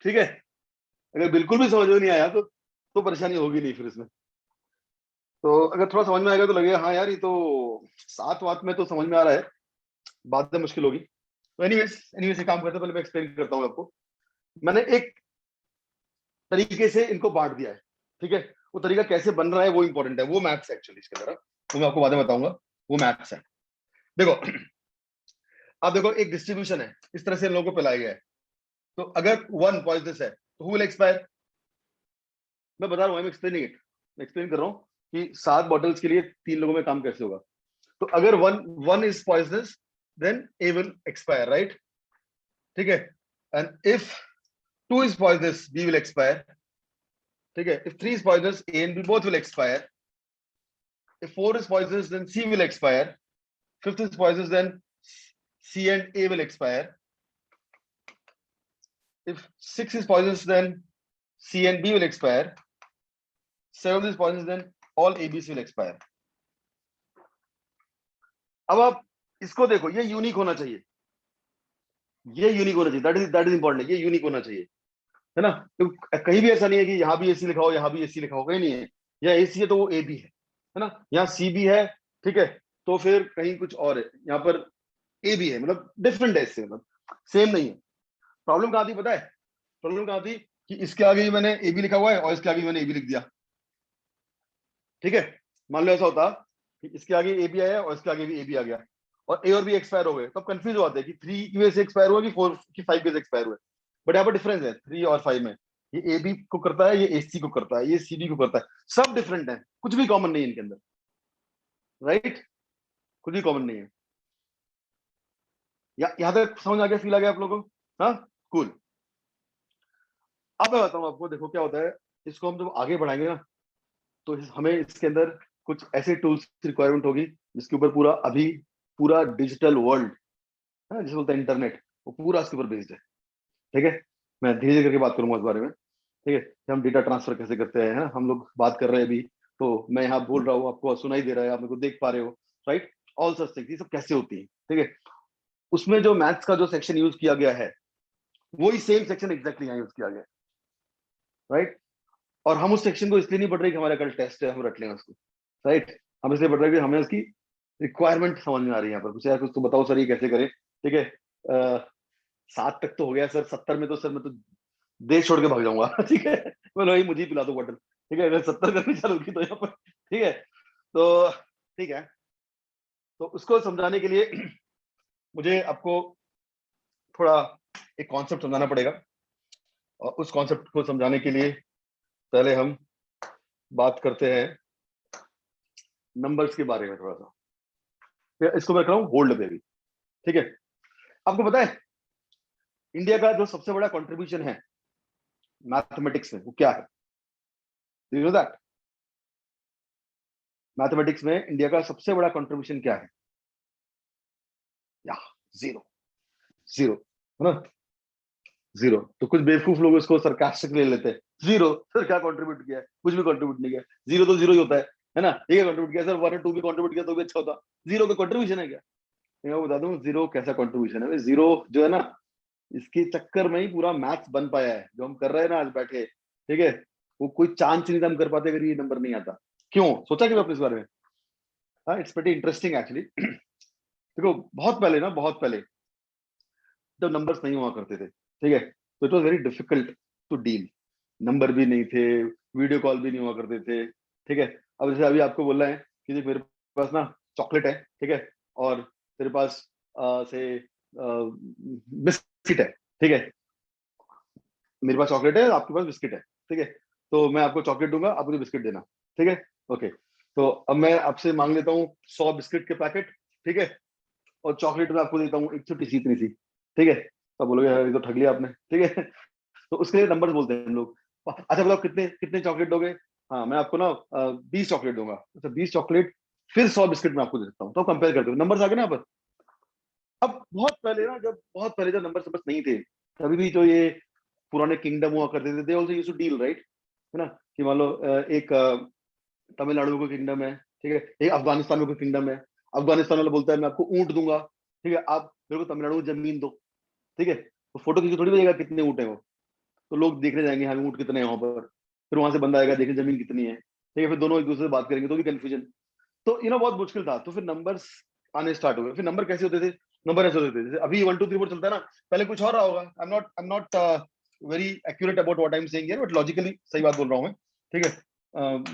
ठीक है, अगर बिल्कुल भी समझ में नहीं आया तो परेशानी होगी नहीं फिर इसमें। तो अगर थोड़ा समझ में आएगा तो लगेगा हाँ यार ये तो सात वात में तो समझ में आ रहा है, बाद में मुश्किल होगी। तो एनीवेज ये काम करते पहले मैं एक्सप्लेन करता हूँ आपको। मैंने एक तरीके से इनको बांट दिया है, ठीक है, वो तरीका कैसे बन रहा है वो इंपॉर्टेंट है, वो मैथ्स एक्चुअली इसके अंदर, तो मैं आपको बाद में बताऊंगा, वो मैथ्स है। देखो, अब देखो एक डिस्ट्रीब्यूशन है, इस तरह से इन लोगों को पिलाया गया है। तो अगर 1 पॉइजनस है तो हु विल एक्सपायर? मैं बता रहा हूँ, एक्सप्लेनिंग इट, मैं एक्सप्लेन कर रहा हूँ कि 7 बॉटल्स के लिए 3 लोगों में काम कैसे होगा। तो अगर one is poisonous then A will expire, right, ठीक है, and if 2 is poisonous B will expire, ठीक है, if 3 is poisonous A and B both will expire, if 4 is poisonous then C will expire, 5th is poisonous then C and A will expire, if 6 is poisonous then C and B will expire, 7th is poisonous then all ABs will expire। अब आप इसको देखो, ये unique होना चाहिए, ये unique होना चाहिए, दैट इज इंपॉर्टेंट, ये यूनिक होना चाहिए, है ना। तो कहीं भी ऐसा नहीं है कि यहाँ भी एसी लिखा हो, यहाँ भी एसी लिखा हो, कहीं नहीं है। या एसी है तो वो ए भी है ना, यहाँ सी भी है, ठीक है, तो फिर कहीं कुछ और है, यहाँ पर ए भी है, मतलब डिफरेंट है इससे, मतलब सेम नहीं है। प्रॉब्लम कहाँ थी पता है? प्रॉब्लम कहाँ थी कि इसके आगे ही मैंने ए बी लिखा हुआ है और इसके आगे मैंने ए बी लिख दिया, ठीक है। मान लो ऐसा होता कि इसके आगे ए बी आया और इसके आगे भी ए बी आ गया, और ए और बी एक्सपायर हो गए, तब कंफ्यूज हो जाते हैं कि 3 की वजह से एक्सपायर हुआ कि 4 की 5 की वजह से एक्सपायर हुआ। बट यहाँ पर डिफरेंस है 3 और 5 में, ये ए बी को करता है, ये ए सी को करता है, ये सी बी को करता है, सब डिफरेंट है, कुछ भी कॉमन नहीं है इनके अंदर, राइट, कुछ भी कॉमन नहीं है। यहाँ तक समझ आ गया, फील आ गया आप लोगों को? हाँ, कूल। अब मैं बताऊँ आपको, देखो क्या होता है, इसको हम जब आगे बढ़ाएंगे ना, तो हमें इसके अंदर कुछ ऐसे टूल्स की रिक्वायरमेंट होगी जिसके ऊपर पूरा अभी पूरा डिजिटल वर्ल्ड है, जिसे बोलते हैं इंटरनेट, वो पूरा इसके ऊपर बेस्ड है, ठीक है। मैं धीरे धीरे करके बात करूंगा इस बारे में, ठीक है, कि हम डेटा ट्रांसफर कैसे करते हैं, है ना, हम लोग बात कर रहे हैं अभी, तो मैं यहाँ बोल रहा हूँ, आपको सुनाई दे रहा है, आप मेरे को देख पा रहे हो, राइट, ऑल सच थिंग्स, ये सब कैसे होती है, ठीक है। उसमें जो मैथ्स का जो सेक्शन यूज किया गया है, वही सेम सेक्शन एग्जैक्टली यहाँ यूज किया गया है, राइट। और हम उस सेक्शन को इसलिए नहीं पढ़ रहे कि हमारा कल टेस्ट है, हम रट लें उसको, राइट। हम इसलिए पढ़ रहे हैं कि हमें उसकी रिक्वायरमेंट समझ में आ रही है, यहाँ पर कुछ यार कुछ तो बताओ सर, ये कैसे करें, ठीक है। 7 तक तो हो गया सर, 70 में तो सर मैं तो देश छोड़ के भाग जाऊंगा ठीक है, बोलो भाई मुझे ही पिला दो बॉटल, ठीक है, अगर 70 करनी चालू की तो यहाँ पर, ठीक है। तो ठीक है, तो उसको समझाने के लिए मुझे आपको थोड़ा एक कॉन्सेप्ट समझाना पड़ेगा, और उस कॉन्सेप्ट को समझाने के लिए पहले हम बात करते हैं नंबर्स के बारे में थोड़ा सा। इसको मैं रख रहा हूँ होल्ड पे भी, ठीक है। आपको पता है इंडिया का जो सबसे बड़ा कंट्रीब्यूशन है मैथमेटिक्स में, वो क्या है? Do you know that? Mathematics में इंडिया का सबसे बड़ा कंट्रीब्यूशन क्या है? या जीरो, जीरो, है ना, जीरो। तो कुछ बेवकूफ लोग इसको सरकास्टिक ले लेते हैं, जीरो सर क्या कंट्रीब्यूट किया है, कुछ भी कंट्रीब्यूट नहीं किया, जीरो तो जीरो ही होता है ना, ठीक है, कंट्रीब्यूट किया सर 1 और 2 भी कंट्रीब्यूट किया तो भी अच्छा होता, जीरो का कंट्रीब्यूशन है क्या? मैं बता दूं जीरो कैसा कंट्रीब्यूशन है, जीरो जो है ना, इसके चक्कर में ही पूरा मैथ्स बन पाया है जो हम कर रहे हैं ना आज बैठे, ठीक है। वो कोई चांस नहीं था हम कर पाते अगर ये नंबर नहीं आता। क्यों सोचा कि आपने इस बारे में? हाँ, इट्स प्रीटी इंटरेस्टिंग एक्चुअली देखो बहुत पहले ना, बहुत पहले जब नंबर्स नहीं हुआ करते थे, ठीक है, तो it was very difficult to deal, number भी नहीं थे, वीडियो कॉल भी नहीं हुआ करते थे, ठीक है। अब जैसे अभी आपको बोल रहे हैं कि देख मेरे पास ना चॉकलेट है, ठीक है, और तेरे पास से बिस्किट है, ठीक है, मेरे पास चॉकलेट है, आपके पास बिस्किट है, ठीक है, तो मैं आपको चॉकलेट दूंगा, आप मुझे बिस्किट देना, ठीक है, ओके। तो अब मैं आपसे मांग लेता हूँ 100 बिस्किट के पैकेट, ठीक है, और चॉकलेट मैं आपको देता हूँ एक छोटी सी इतनी सी, ठीक है। तो बोलोगे यार ये तो ठग लिया आपने, ठीक है तो उसके लिए नंबर बोलते हैं हम लोग। अच्छा बताओ कितने कितने चॉकलेट दोगे? हाँ मैं आपको ना 20 चॉकलेट दूंगा। अच्छा 20 चॉकलेट फिर 100 बिस्किट मैं आपको दे सकता हूँ, तो कंपेयर करते हो, नंबर आ गए ना यहाँ पर। अब बहुत पहले ना, जब बहुत पहले जब नंबर बस नहीं थे, तभी भी जो ये पुराने किंगडम हुआ करते थे, they also used to deal, right, है ना, कि मान लो एक तमिलनाडु का किंगडम है, ठीक है, एक अफगानिस्तान में कोई किंगडम है, अफगानिस्तान वाला बोलता है मैं आपको ऊंट दूंगा, ठीक है, आप मेरे को तमिलनाडु में जमीन दो, ठीक है, तो फोटो खींच के थोड़ी बताएगा कितने ऊंट है वो, तो लोग देखने जाएंगे हाँ ऊंट कितने हैं वहां पर, फिर वहां से बंदा आएगा देखने जमीन कितनी है, ठीक है, फिर दोनों एक दूसरे से बात करेंगे तो भी कंफ्यूजन। तो बहुत मुश्किल था, तो फिर नंबर्स आने स्टार्ट हो गए। फिर नंबर कैसे होते थे? नंबर ऐसे होते थे जैसे अभी 1 2 3 4 चलता है ना, पहले कुछ और रहा होगा, I am not very accurate about what I am saying here, but logically सही बात बोल रहा हूँ मैं, ठीक है।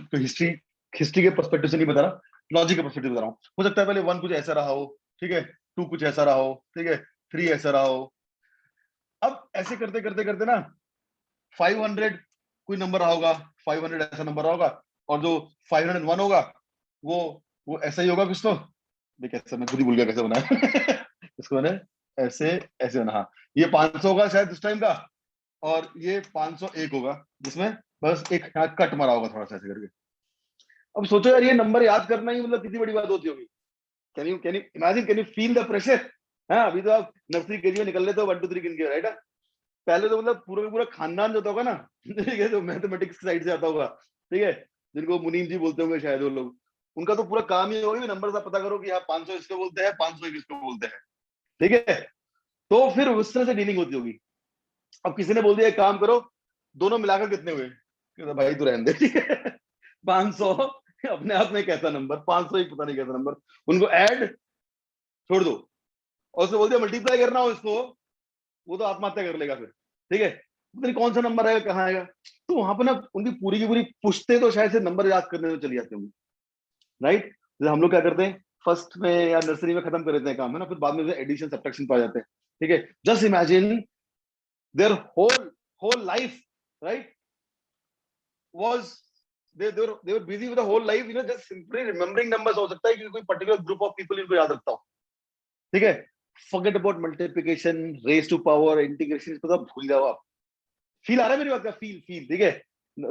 तो हिस्ट्री हिस्ट्री के पर्सपेक्टिव से नहीं बता रहा, लॉजिक के पर्सपेक्टिव बता रहा हूँ। हो सकता है पहले 1 कुछ ऐसा रहा हो, ठीक है, 2 कुछ ऐसा रहा हो, ठीक है, 3 ऐसा रहा हो। अब ऐसे करते करते करते ना 500 कोई नंबर रहा होगा, 500 ऐसा नंबर रहा होगा, और जो 501 होगा वो वो ऐसा ही होगा कुछ तो। देख ऐसा मैं खुद ही भूल गया कैसे बना है इसको मैंने ऐसे ऐसे बना, हाँ ये 500 होगा शायद उस टाइम का, और ये 501 होगा जिसमें बस एक यहाँ कट मारा होगा थोड़ा सा ऐसे करके। अब सोचो यार ये नंबर याद करना ही मतलब कितनी बड़ी बात होती होगी। Can you imagine, can you feel the pressure? हाँ अभी तो आप नर्सरी के जी में निकल लेते हो 1 2 3 गिन के, राइट। पहले तो मतलब पूरा का पूरा खानदान जो होगा ना ठीक है, जो मैथमेटिक्स की साइड से आता होगा, ठीक है, जिनको मुनीम जी बोलते होंगे शायद वो लोग, उनका तो पूरा काम ही होगा नंबर सा पता करो कि हाँ 500 इसको बोलते हैं, 500 इसको बोलते हैं, ठीक है। तो फिर उस तरह से डीलिंग होती होगी। अब किसी ने बोल दिया एक काम करो, दोनों मिलाकर कितने हुए, कहता भाई तू रहने दे, ठीक है 500 अपने आप में कैसा नंबर, 500 ही पता नहीं कैसा नंबर, उनको ऐड छोड़ दो, और उसने बोल दिया मल्टीप्लाई करना हो इसको, वो तो आत्महत्या कर लेगा फिर, ठीक है, पता नहीं कौन सा नंबर आएगा कहाँ आएगा। तो वहां पर ना उनकी पूरी की पूरी पुश्ते तो शायद से नंबर याद करने में चली जाती होंगी, राइट। जैसे हम लोग क्या करते हैं, फर्स्ट में या नर्सरी में खत्म कर देते हैं काम, है ना, फिर बाद में एडिशन सब्ट्रैक्शन पा जाते हैं, ठीक है। Just imagine their whole life, right, was they were busy with the whole life, just simply remembering numbers। हो सकता है कि कोई पर्टिकुलर ग्रुप ऑफ पीपल इनको याद रखता हो, ठीक है। forget about multiplication, raise to power, integration, इसको सब भूल जाओ आप। फील आ रहा है मेरी बात का, फील ठीक है,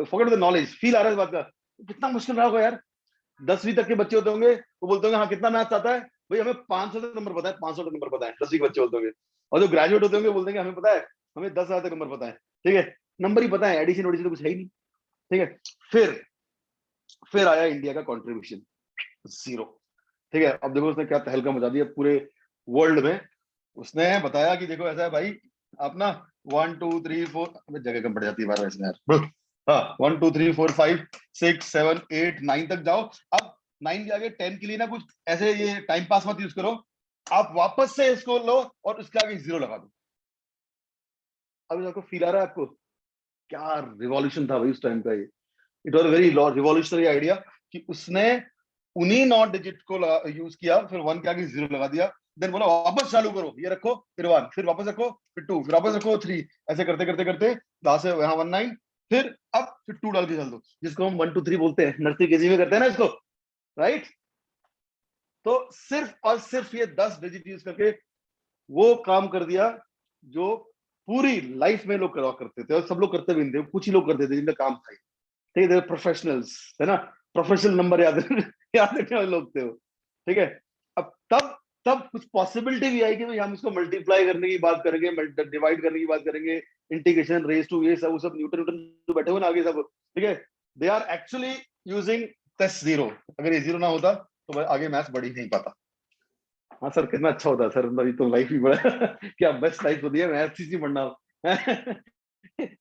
forget the knowledge, फील आ रहा है इस बात का। कितना मुश्किल रहा होगा यार, 10वीं तक के बच्चे होते होंगे, वो बोलते होंगे हाँ कितना मैथ्स आता है भाई, हमें 500 तक नंबर पता है, 500 तक नंबर पता है, 10वीं के बच्चे बोलते होंगे। और जो ग्रेजुएट होते होंगे बोलते हैं हमें पता है, हमें 10,000 तक नंबर पता है, ठीक है, नंबर ही पता है, एडिशन ओडिशन तो कुछ है ही नहीं, ठीक है। फिर आया इंडिया का कंट्रीब्यूशन, जीरो, ठीक है। अब देखो उसने क्या तहलका मचा दिया पूरे वर्ल्ड में। उसने बताया कि देखो ऐसा है भाई, आप ना 1 2 3 4, जगह कम पड़ जाती है बार इसमें यार, हाँ 1 2 3 4 5 6 7 8 9 तक जाओ। अब 9 के आगे 10 के लिए ना कुछ ऐसे ये टाइम पास मत यूज करो, आप वापस से इसको लो और उसके आगे जीरो लगा दो। अभी आपको फील आ रहा है आपको, क्या रिवॉल्यूशन था भाई उस टाइम का ये। It was very revolutionary idea कि उसने उन्हीं नॉट डिजिट को यूज किया, फिर 1 के आगे जीरो लगा दिया, देन बोला वापस चालू करो, ये रखो फिर 1, फिर वापस रखो फिर 2, फिर वापस रखो 3, ऐसे करते करते करते लास्ट से यहाँ 19, फिर अब फिर 2 डाल के चल दो, जिसको हम 1 2 3 बोलते हैं, नर्सरी केजी में करते हैं ना इसको, राइट। तो सिर्फ और सिर्फ ये 10 डिजिट यूज करके वो काम कर दिया जो पूरी लाइफ में लोग करवा करते थे, और सब लोग करते भी नहीं थे, कुछ ही लोग करते थे जिनका काम था, ठीक है, प्रोफेशनल्स, है ना, प्रोफेशनल नंबर याद याद रखने वाले लोग थे वो, ठीक है। अब तब तब कुछ पॉसिबिलिटी भी आई कि भाई हम इसको मल्टीप्लाई करने की बात करेंगे, डिवाइड करने की बात करेंगे, इंटीग्रेशन, रेज टू, ये सब वो सब न्यूटन न्यूटन जो बैठे हुए ना आगे सब, ठीक है, they are actually using test zero. अगर ये जीरो ना होता तो भाई आगे मैथ्स बढ़ ही नहीं पाता। हाँ सर कितना अच्छा होता सर, मेरी तो लाइफ ही बड़ा क्या बेस्ट लाइफ होती है, मैथ्स ही पढ़ना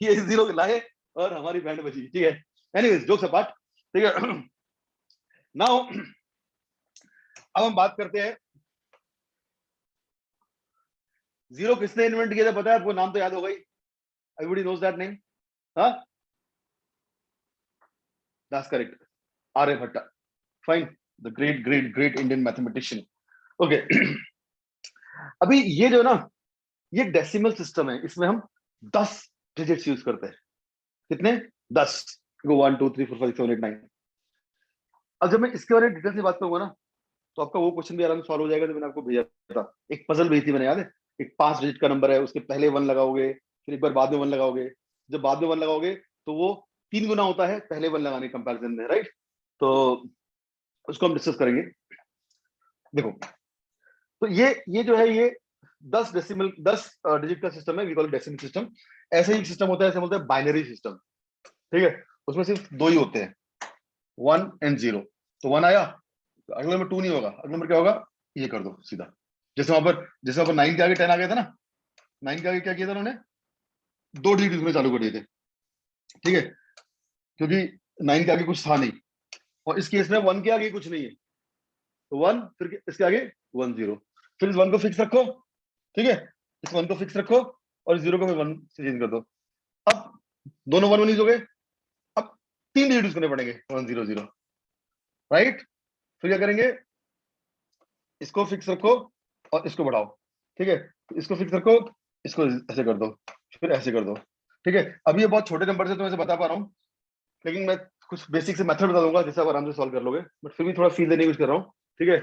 ये जीरो लाए और हमारी बैंड बची, ठीक है। एनीवेज जोक्स अपार्ट, ठीक है। नाउ अब हम बात करते हैं जीरो किसने इन्वेंट किया था, पता है आपको, नाम तो याद होगा ही, एवरीबॉडी नोज दैट नेम, हाँ, that's correct, Aryabhatta, fine, the great great great Indian mathematician, okay. अभी ये जो ना, ये डेसिमल सिस्टम है, इसमें हम 10 डिजिट्स यूज करते हैं, कितने, 10, 1 2 3 4 5 6 7 8 9। अब जब मैं इसके बारे में डिटेल से बात करूंगा ना, तो आपका वो क्वेश्चन भी आराम से सॉल्व हो जाएगा जो मैंने आपको भेजा था, एक पजल भेजी थी मैंने, याद है, एक 5 डिजिट का नंबर है, उसके पहले 1 लगाओगे, फिर एक बार बाद में 1 लगाओगे, जब बाद में 1 लगाओगे तो वो 3 गुना होता है पहले 1 लगाने कंपैरिजन में, राइट। तो उसको हम डिस्कस करेंगे। देखो, तो ये जो है ये 10 डिजिट का सिस्टम है, वी कॉल डेसिमल सिस्टम। ऐसे ही सिस्टम होता है, ऐसे बोलते हैं बाइनरी सिस्टम, ठीक है, उसमें सिर्फ 2 ही होते हैं, 1 एंड 0। तो 1 आया तो अगले नंबर 2 नहीं होगा, अगले नंबर क्या होगा, ये कर दो सीधा। जैसे वहां पर 9 के आगे 10 आ गया था ना, 9 के आगे क्या किया था उन्होंने, 2 डिजिट उसमें चालू कर दिए थे, ठीक है, क्योंकि 9 के आगे कुछ था नहीं, और इस केस में 1 के आगे कुछ नहीं है, तो 1, फिर इसके आगे 1 0, फिर इस 1 को फिक्स रखो, ठीक है, इस 1 को फिक्स रखो और इस 0 को फिर 1 से चेंज कर दो। अब दोनों 1 1 हो गए, अब 3 डिजिट करने पड़ेंगे, 1 0 0, राइट। फिर क्या करेंगे, इसको फिक्स रखो और इसको बढ़ाओ, ठीक है, इसको फिक्स रखो, इसको ऐसे कर दो, फिर ऐसे कर दो, ठीक है। अभी ये बहुत छोटे नंबर से तो मैं बता पा रहा हूँ, लेकिन मैं कुछ बेसिक से मेथड बता दूंगा जिससे आप आराम से सॉल्व कर लोगे, बट फिर भी थोड़ा फील देने की कोशिश कर रहा हूँ, ठीक है।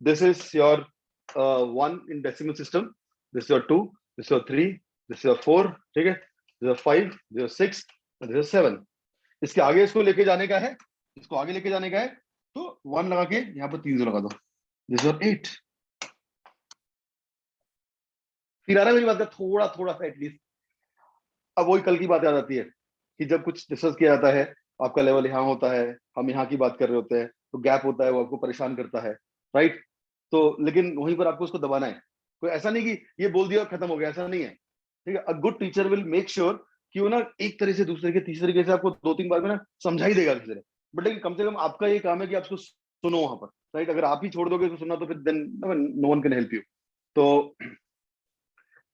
This is your 1 in decimal system, this is your 2, this is your 3, this is your 4, ठीक है, this is 5, this is 6, this is 7। इसके आगे इसको लेके जाने का है, इसको आगे लेके जाने का है, तो 1 लगा के यहाँ पर 3 0 लगा दो, दिस इज योर 8। फिर आ रहा है मेरी बात का थोड़ा थोड़ा सा एटलीस्ट। अब वही कल की बात याद आती है कि जब कुछ डिस्कस किया जाता है, आपका लेवल यहाँ होता है, हम यहाँ की बात कर रहे होते हैं, तो गैप होता है, वो आपको परेशान करता है, राइट। तो लेकिन वहीं पर आपको उसको दबाना है, कोई ऐसा नहीं कि ये बोल दिया और खत्म हो गया, ऐसा नहीं है, ठीक है। A good teacher will make sure कि वो ना एक तरह से, दूसरे के, तीसरे तरीके से आपको 2-3 बार में ना समझा ही देगा किसी ने, बट लेकिन कम से कम आपका ये काम है कि आप उसको सुनो वहां पर, राइट। अगर आप ही छोड़ दोगे तो सुनना, तो फिर then no one can help you. तो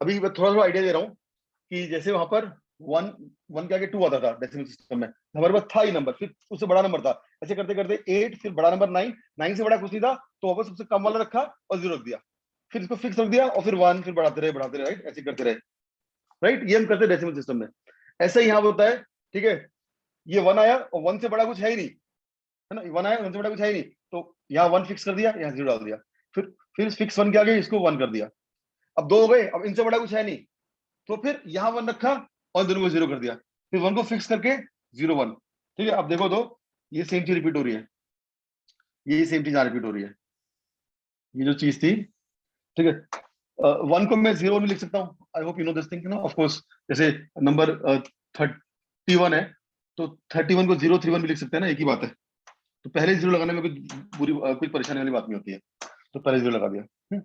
अभी मैं थोड़ा सा आइडिया दे रहा हूँ कि जैसे वहां पर वन वन के आगे 2 आता था डेसिमल सिस्टम में, हमारे पास था ही नंबर, फिर उससे बड़ा नंबर था, ऐसे करते करते 8, फिर बड़ा नंबर 9, 9 से बड़ा कुछ नहीं था, तो वापस सबसे कम वाला रखा और 0 रख दिया, फिर इसको फिक्स रख दिया और फिर 1, फिर बढ़ाते रहे, राइट, ऐसे करते रहे, राइट। ये हम करते डेसिमल सिस्टम में। ऐसा ही यहाँ होता है, ठीक है। ये 1 आया और 1 से बड़ा कुछ है ही नहीं, है ना, 1 आया, 1 से बड़ा कुछ है ही नहीं, तो यहाँ 1 फिक्स कर दिया, यहाँ 0 डाल दिया, फिर फिक्स 1 के आगे इसको 1 कर दिया। अब 2 हो गए, अब इनसे बड़ा कुछ है नहीं, तो फिर यहाँ 1 रखा और दोनों को 0 कर दिया, फिर 1 को फिक्स करके 0 1, ठीक है। अब देखो तो ये सेम चीज रिपीट हो रही है, ये सेम चीज यहाँ रिपीट हो रही है, ये जो चीज थी, ठीक है। 1 को मैं 0 भी लिख सकता हूँ, I hope you know this thing, of course. जैसे नंबर 31 है, तो 31 को 031 भी लिख सकते हैं ना, एक ही बात है। तो पहले 0 लगाने में कोई परेशानी वाली बात नहीं होती है, तो पहले 0 लगा दिया।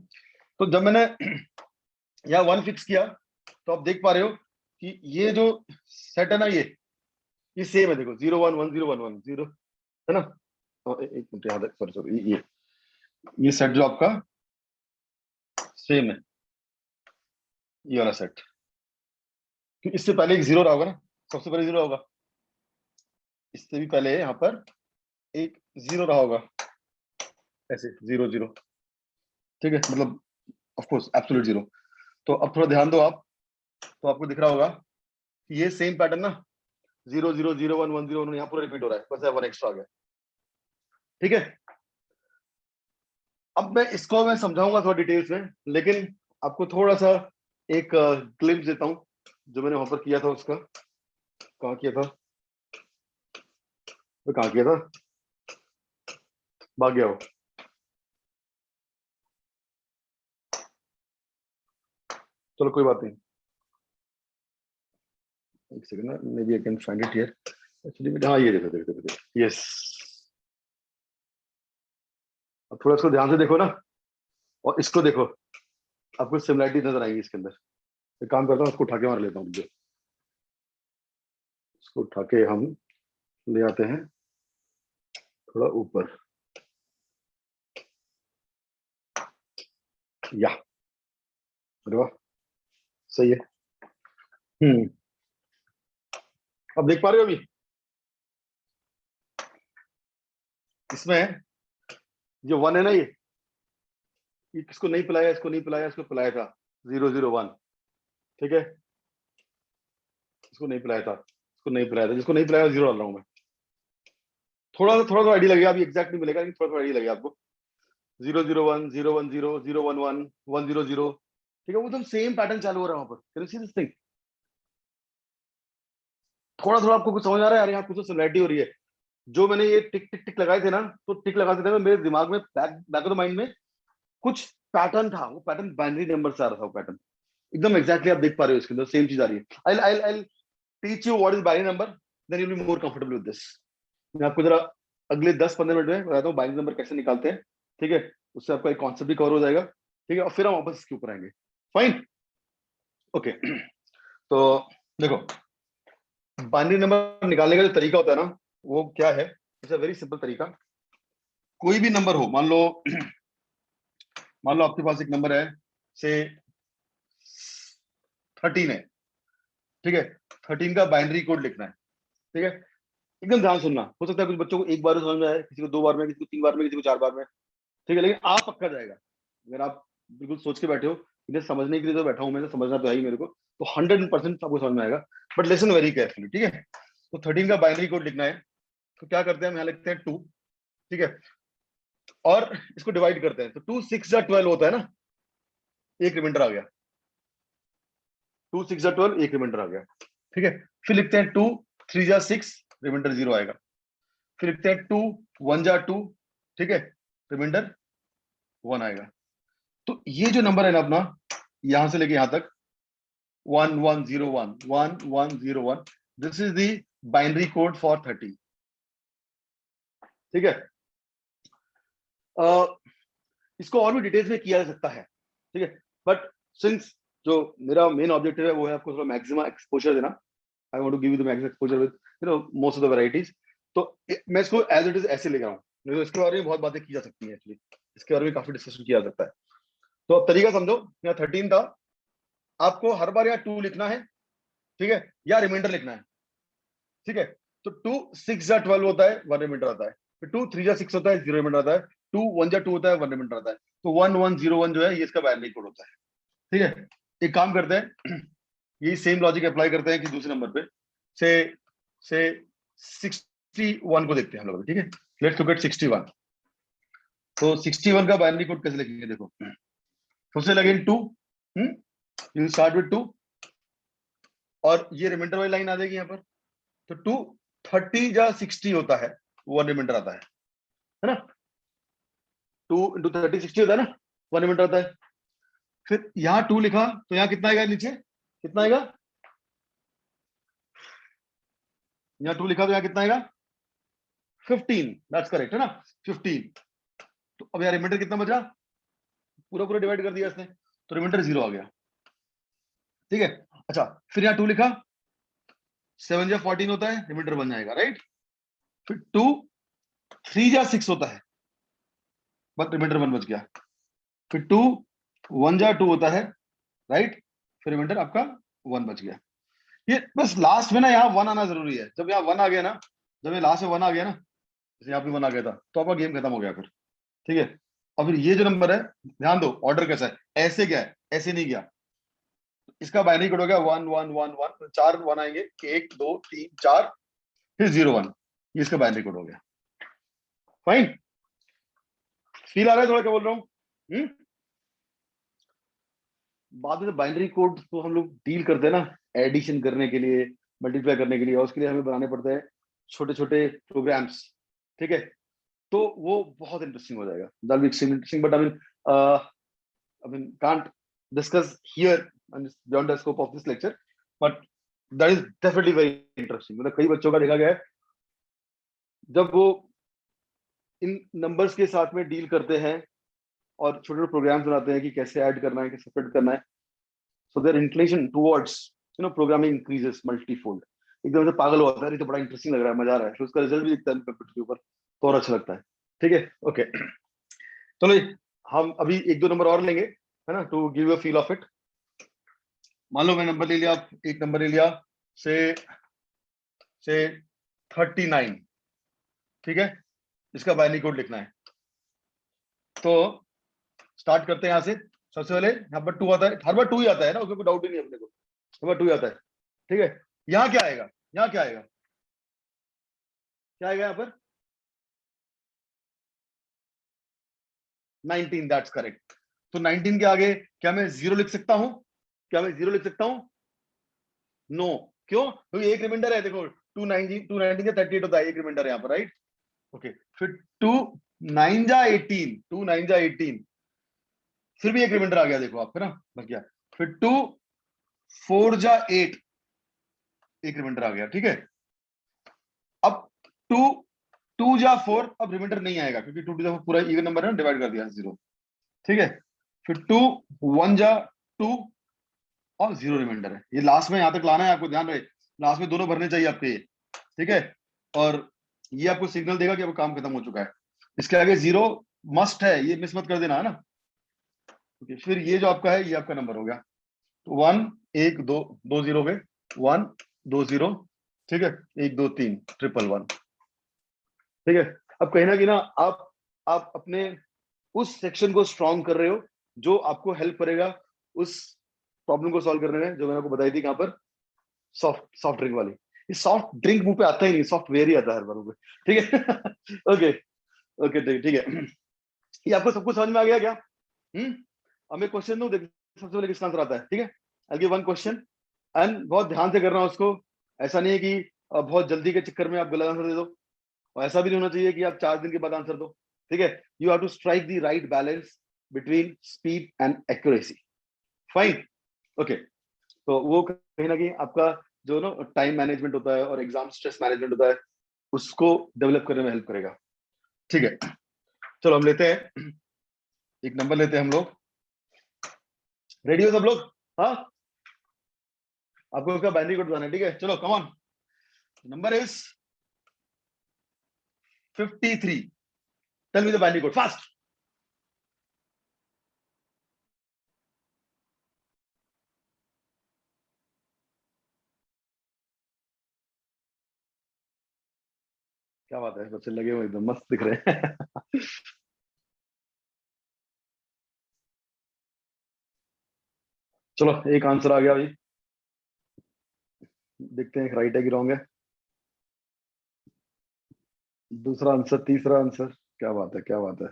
तो जब मैंने यहाँ 1 फिक्स किया, तो आप देख पा रहे हो कि ये जो सेट है ना, ये सेम है, देखो 0 1 1 0 1 1 0, है ना। एक मिनट याद है, सॉरी, ये सेट जो आपका सेम है, ये वाला सेट, कि इससे पहले एक 0 रहा होगा ना, सबसे पहले 0 होगा, इससे भी पहले यहाँ पर एक 0 रहा होगा, ऐसे 0 0, ठीक है, मतलब ऑफ कोर्स एब्सोल्यूट 0। तो अब थोड़ा ध्यान दो आप, तो आपको दिख रहा होगा कि ये सेम पैटर्न ना 0 0 0 1 1 0 1 यहाँ पूरा रिपीट हो रहा है, बस 1 एक्स्ट्रा आ गया, ठीक है। अब मैं समझाऊंगा थोड़ा डिटेल्स में, लेकिन आपको थोड़ा सा एक ग्लिम्स देता हूँ जो मैंने वहां पर किया था, उसका कहाँ किया था, वो कहाँ किया था, भाग गया वो। चलो कोई बात नहीं, एक सेकंड ना, maybe I can find it here actually. हाँ, ये देखो देखो देखो, यस। अब थोड़ा इसको ध्यान से देखो ना, और इसको देखो, आपको सिमिलरिटी नजर आएगी इसके अंदर। एक काम करता हूँ, इसको उठा के मार लेता हूँ, इसको उठा के हम ले आते हैं थोड़ा ऊपर, या अरे वाह, सही है। हम्म, अब देख पा रहे हो अभी इसमें जो 1 है ना, ये किसको नहीं पिलाया, इसको नहीं पिलाया, इसको पिलाया था 0 0 1, ठीक है। इसको नहीं पिलाया था, इसको नहीं पिलाया था, जिसको नहीं पिलाया 0 डाल रहा हूँ मैं। थोड़ा सा आइडिया लगेगा, अभी एग्जैक्ट नहीं मिलेगा, लेकिन थोड़ा सा आइडिया लगेगा आपको। 0 0 1 0 1 0 0 1 1 1 0 0, ठीक है, वो एकदम सेम पैटर्न चालू हो रहा है वहां पर। Can you see this thing? थोड़ा थोड़ा आपको कुछ समझ आ रहा है यार, यहाँ कुछ तो सिमिलरिटी हो रही है। जो मैंने ये टिक टिक टिक लगाए थे ना, तो टिक लगाते थे मेरे दिमाग में, बैक ऑफ द माइंड में कुछ पैटर्न था, वो पैटर्न बाइनरी नंबर से आ रहा था, वो पैटर्न एकदम एग्जैक्टली आप देख पा रहे हो, इसके अंदर सेम चीज आ रही है। I teach you what is binary number, then you will be more comfortable with this. मैं आपको जरा अगले 10-15 मिनट में बताता हूँ बाइनरी नंबर कैसे निकालते हैं, ठीक है। उससे आपका एक कॉन्सेप्ट भी कवर हो जाएगा, ठीक है, और फिर हम वापस इसके ऊपर आएंगे। Fine, okay. तो देखो, बाइनरी नंबर निकालने का जो तरीका होता है ना, वो क्या है, इट्स अ वेरी सिंपल तरीका। कोई भी नंबर हो, मान लो आपके पास एक नंबर है, से 13 है, ठीक है। 13 का बाइनरी कोड लिखना है, ठीक है। एकदम ध्यान सुनना, हो सकता है कुछ बच्चों को एक बार में समझ में आए, किसी को 2 बार में, किसी को 3 बार में, किसी को 4 बार में, ठीक है, लेकिन आप पक्का जाएगा। अगर आप बिल्कुल सोच के बैठे हो, इन्हें समझने के लिए तो बैठा हूं मैं, तो समझना तो है ही मेरे को, तो 100% आपको समझ में आएगा, बट लेसन वेरी केयरफुली, ठीक है। तो 13 का बाइनरी कोड लिखना है, तो क्या करते हैं हम, यहाँ लिखते हैं 2, ठीक है, और इसको डिवाइड करते हैं, तो 2 6 या 12 होता है ना, एक रिमाइंडर आ गया, 2 6 या 12, एक रिमाइंडर आ गया, ठीक है। फिर लिखते हैं 2 3 या 6, रिमाइंडर 0 आएगा। फिर लिखते हैं 2 1 या 2, ठीक है, रिमाइंडर 1 आएगा। तो ये जो नंबर है ना अपना, यहां से लेके यहां तक 1 1 0 1 1 1 0 1, this is the binary code for 30, ठीक है। इसको और भी डिटेल्स में किया जा सकता है, ठीक है। बट सिंस जो मेरा मेन ऑब्जेक्टिव है वो है आपको थोड़ा मैक्सिमम एक्सपोजर देना, I want to give you the maximum exposure with most of the varieties, तो मैं इसको एज इट इज ऐसे लेकर आऊँ, तो इसके बारे में बहुत बातें की जा सकती हैं, एक्चुअली इसके बारे में काफी डिस्कशन किया जा सकता है। तो अब तरीका समझो, यहाँ 13 था, आपको हर बार यहाँ 2 लिखना है, ठीक है, या रिमाइंडर लिखना है, ठीक है। तो 2 6 जा 12 होता है, 1 रिमाइंडर आता है, फिर 2 3 जा 6 होता है, 0 रिमाइंडर आता है, 2 1 जा 2 होता है, 1 रिमाइंडर आता है, तो 1 1 0 1 जो है ये इसका बाइनरी कोड होता है, ठीक है। एक काम करते हैं, यही सेम लॉजिक अप्लाई करते हैं कि दूसरे नंबर पे से 61 को देखते हैं हम लोग, ठीक है। Let's look at 61। तो 61 का बाइनरी कोड कैसे लिखेंगे, देखो सबसे लगे 2, यू स्टार्ट विद 2, और ये रिमाइंडर वाली लाइन आ जाएगी यहाँ पर, तो 2 30 जा 60 होता है, 1 रिमाइंडर आता है ना, 2 into 30 60 होता है ना, 1 रिमाइंडर आता है। फिर यहाँ 2 लिखा तो यहाँ कितना आएगा, नीचे कितना आएगा, यहाँ 2 लिखा तो यहाँ कितना आएगा 15, दैट्स करेक्ट है ना, 15। तो अब यार रिमाइंडर कितना बचा, पूरा पूरा डिवाइड कर दिया इसने, तो रिमाइंडर 0 आ गया, ठीक है। अच्छा फिर यहाँ 2 लिखा, 7 जा 14 होता है, रिमाइंडर बन जाएगा, राइट। फिर 2 3 जा 6 होता है, बट रिमाइंडर 1 बच गया। फिर 2 1 जा 2 होता है, राइट, फिर रिमाइंडर आपका 1 बच गया। ये बस लास्ट में ना यहाँ 1 आना जरूरी है, जब यहाँ 1 आ गया ना, जब ये लास्ट में 1 आ गया ना, जैसे यहाँ पे 1 आ गया था, तो आपका गेम खत्म हो गया फिर, ठीक है। और फिर ये जो नंबर है, ध्यान दो ऑर्डर कैसा है, ऐसे गया है, ऐसे नहीं गया, इसका बाइनरी कोड हो गया 1 1 1 1, 4 1 आएंगे, 1 2 3 4, फिर 0 1, ये इसका बाइनरी कोड हो गया। फाइन, फील आ रहा है थोड़ा क्या बोल रहा हूँ। बाद में बाइनरी कोड तो हम लोग डील करते हैं ना, एडिशन करने के लिए, मल्टीप्लाई करने के लिए, और उसके लिए हमें बनाने पड़ते हैं छोटे छोटे प्रोग्राम्स, ठीक है। तो वो बहुत इंटरेस्टिंग हो जाएगा, that be extremely interesting, but I mean can't discuss here beyond the scope of this lecture, but that is definitely very interesting. मतलब कई बच्चों का देखा गया है, जब वो इन नंबर्स के साथ में डील करते हैं और छोटे छोटे प्रोग्राम्स बनाते हैं कि कैसे ऐड करना है, कैसे सेपरेट करना है, so their inclination towards programming increases multifold, एकदम से पागल होता है, ये तो बड़ा इंटरेस्टिंग लग रहा है, मजा आ रहा है, फिर उसका रिजल्ट भी दिखता है कंप्यूटर के ऊपर, तो और अच्छा लगता है, ठीक है। ओके चलो हम अभी एक दो नंबर और लेंगे, है ना, to give a feel of it. मान लो मैं नंबर ले लिया, एक नंबर ले लिया से 39, ठीक है, इसका बाइनरी कोड लिखना है। तो स्टार्ट करते हैं यहाँ से, सबसे पहले यहाँ पर 2 आता है, हर बार 2 ही आता है ना, उसमें कोई डाउट ही नहीं है अपने को, हर बार 2 ही आता है, ठीक है। यहाँ क्या आएगा, यहाँ क्या आएगा, क्या आएगा यहाँ पर 19, दैट्स करेक्ट। तो 19 के आगे क्या मैं 0 लिख सकता हूं, क्या मैं 0 लिख सकता हूं, नो, क्यों, क्योंकि एक रिमाइंडर है, देखो 219 से 38 होता है, एक रिमाइंडर है यहाँ पर, राइट। ओके फिर 2 9 जा 18, 2 9 जा 18, फिर भी एक रिमाइंडर आ गया, देखो आप, है ना, बच गया। फिर 2 4 जा 8, एक रिमाइंडर आ गया, ठीक है। अब 2 2 जा 4, अब रिमाइंडर नहीं आएगा, क्योंकि 2 टू जा 4 पूरा इवन नंबर है, डिवाइड कर दिया 0, ठीक है। फिर 2 1 जा 2, और 0 रिमाइंडर है, ये लास्ट में यहां तक लाना है आपको, ध्यान रहे, लास्ट में दोनों भरने चाहिए आपके, ठीक है। और ये आपको सिग्नल देगा कि अब काम खत्म हो चुका है, इसके आगे 0 मस्ट है, ये मिस मत कर देना, है ना। ओके फिर ये जो आपका है, ये आपका नंबर हो गया, तो 1 1 2 2 0 गए, 1 2 0, ठीक है, 1 2 3 ट्रिपल 1, ठीक है। अब कहीं ना कहीं ना आप अपने उस सेक्शन को स्ट्रॉन्ग कर रहे हो, जो आपको हेल्प करेगा उस प्रॉब्लम को सॉल्व करने में, जो मैंने आपको बताई थी कहां पर, सॉफ्ट ड्रिंक वाली। ये सॉफ्ट ड्रिंक मुंह पे आता ही नहीं, सॉफ्टवेयर ही आता है हर बार मुंह पे, ठीक है। ओके ओके ठीक है, ये आपको सब कुछ समझ में आ गया क्या। अब मैं क्वेश्चन दूं, देख सबसे पहले किसका आंसर आता है, ठीक है। I give one question, and बहुत ध्यान से करना उसको, ऐसा नहीं है कि बहुत जल्दी के चक्कर में आप गलत आंसर दे दो, और ऐसा भी नहीं होना चाहिए कि आप 4 दिन के बाद आंसर दो, ठीक है। You have to strike the right balance between speed and accuracy, fine. Okay तो वो कहीं ना कहीं आपका जो ना टाइम मैनेजमेंट होता है और एग्जाम स्ट्रेस मैनेजमेंट होता है, उसको डेवलप करने में हेल्प करेगा, ठीक है। चलो हम लेते हैं एक नंबर, लेते हैं हम लोग रेडी हो सब लोग? हाँ, आपको उसका बाइनरी कोड बताना है, ठीक है? चलो come on, number is 53, tell me the binary code fast. क्या बात है, बच्चे लगे हुए एकदम मस्त दिख रहे हैं। चलो एक आंसर आ गया भाई, देखते हैं राइट है कि रॉन्ग है। दूसरा आंसर, तीसरा आंसर, क्या बात है, क्या बात है।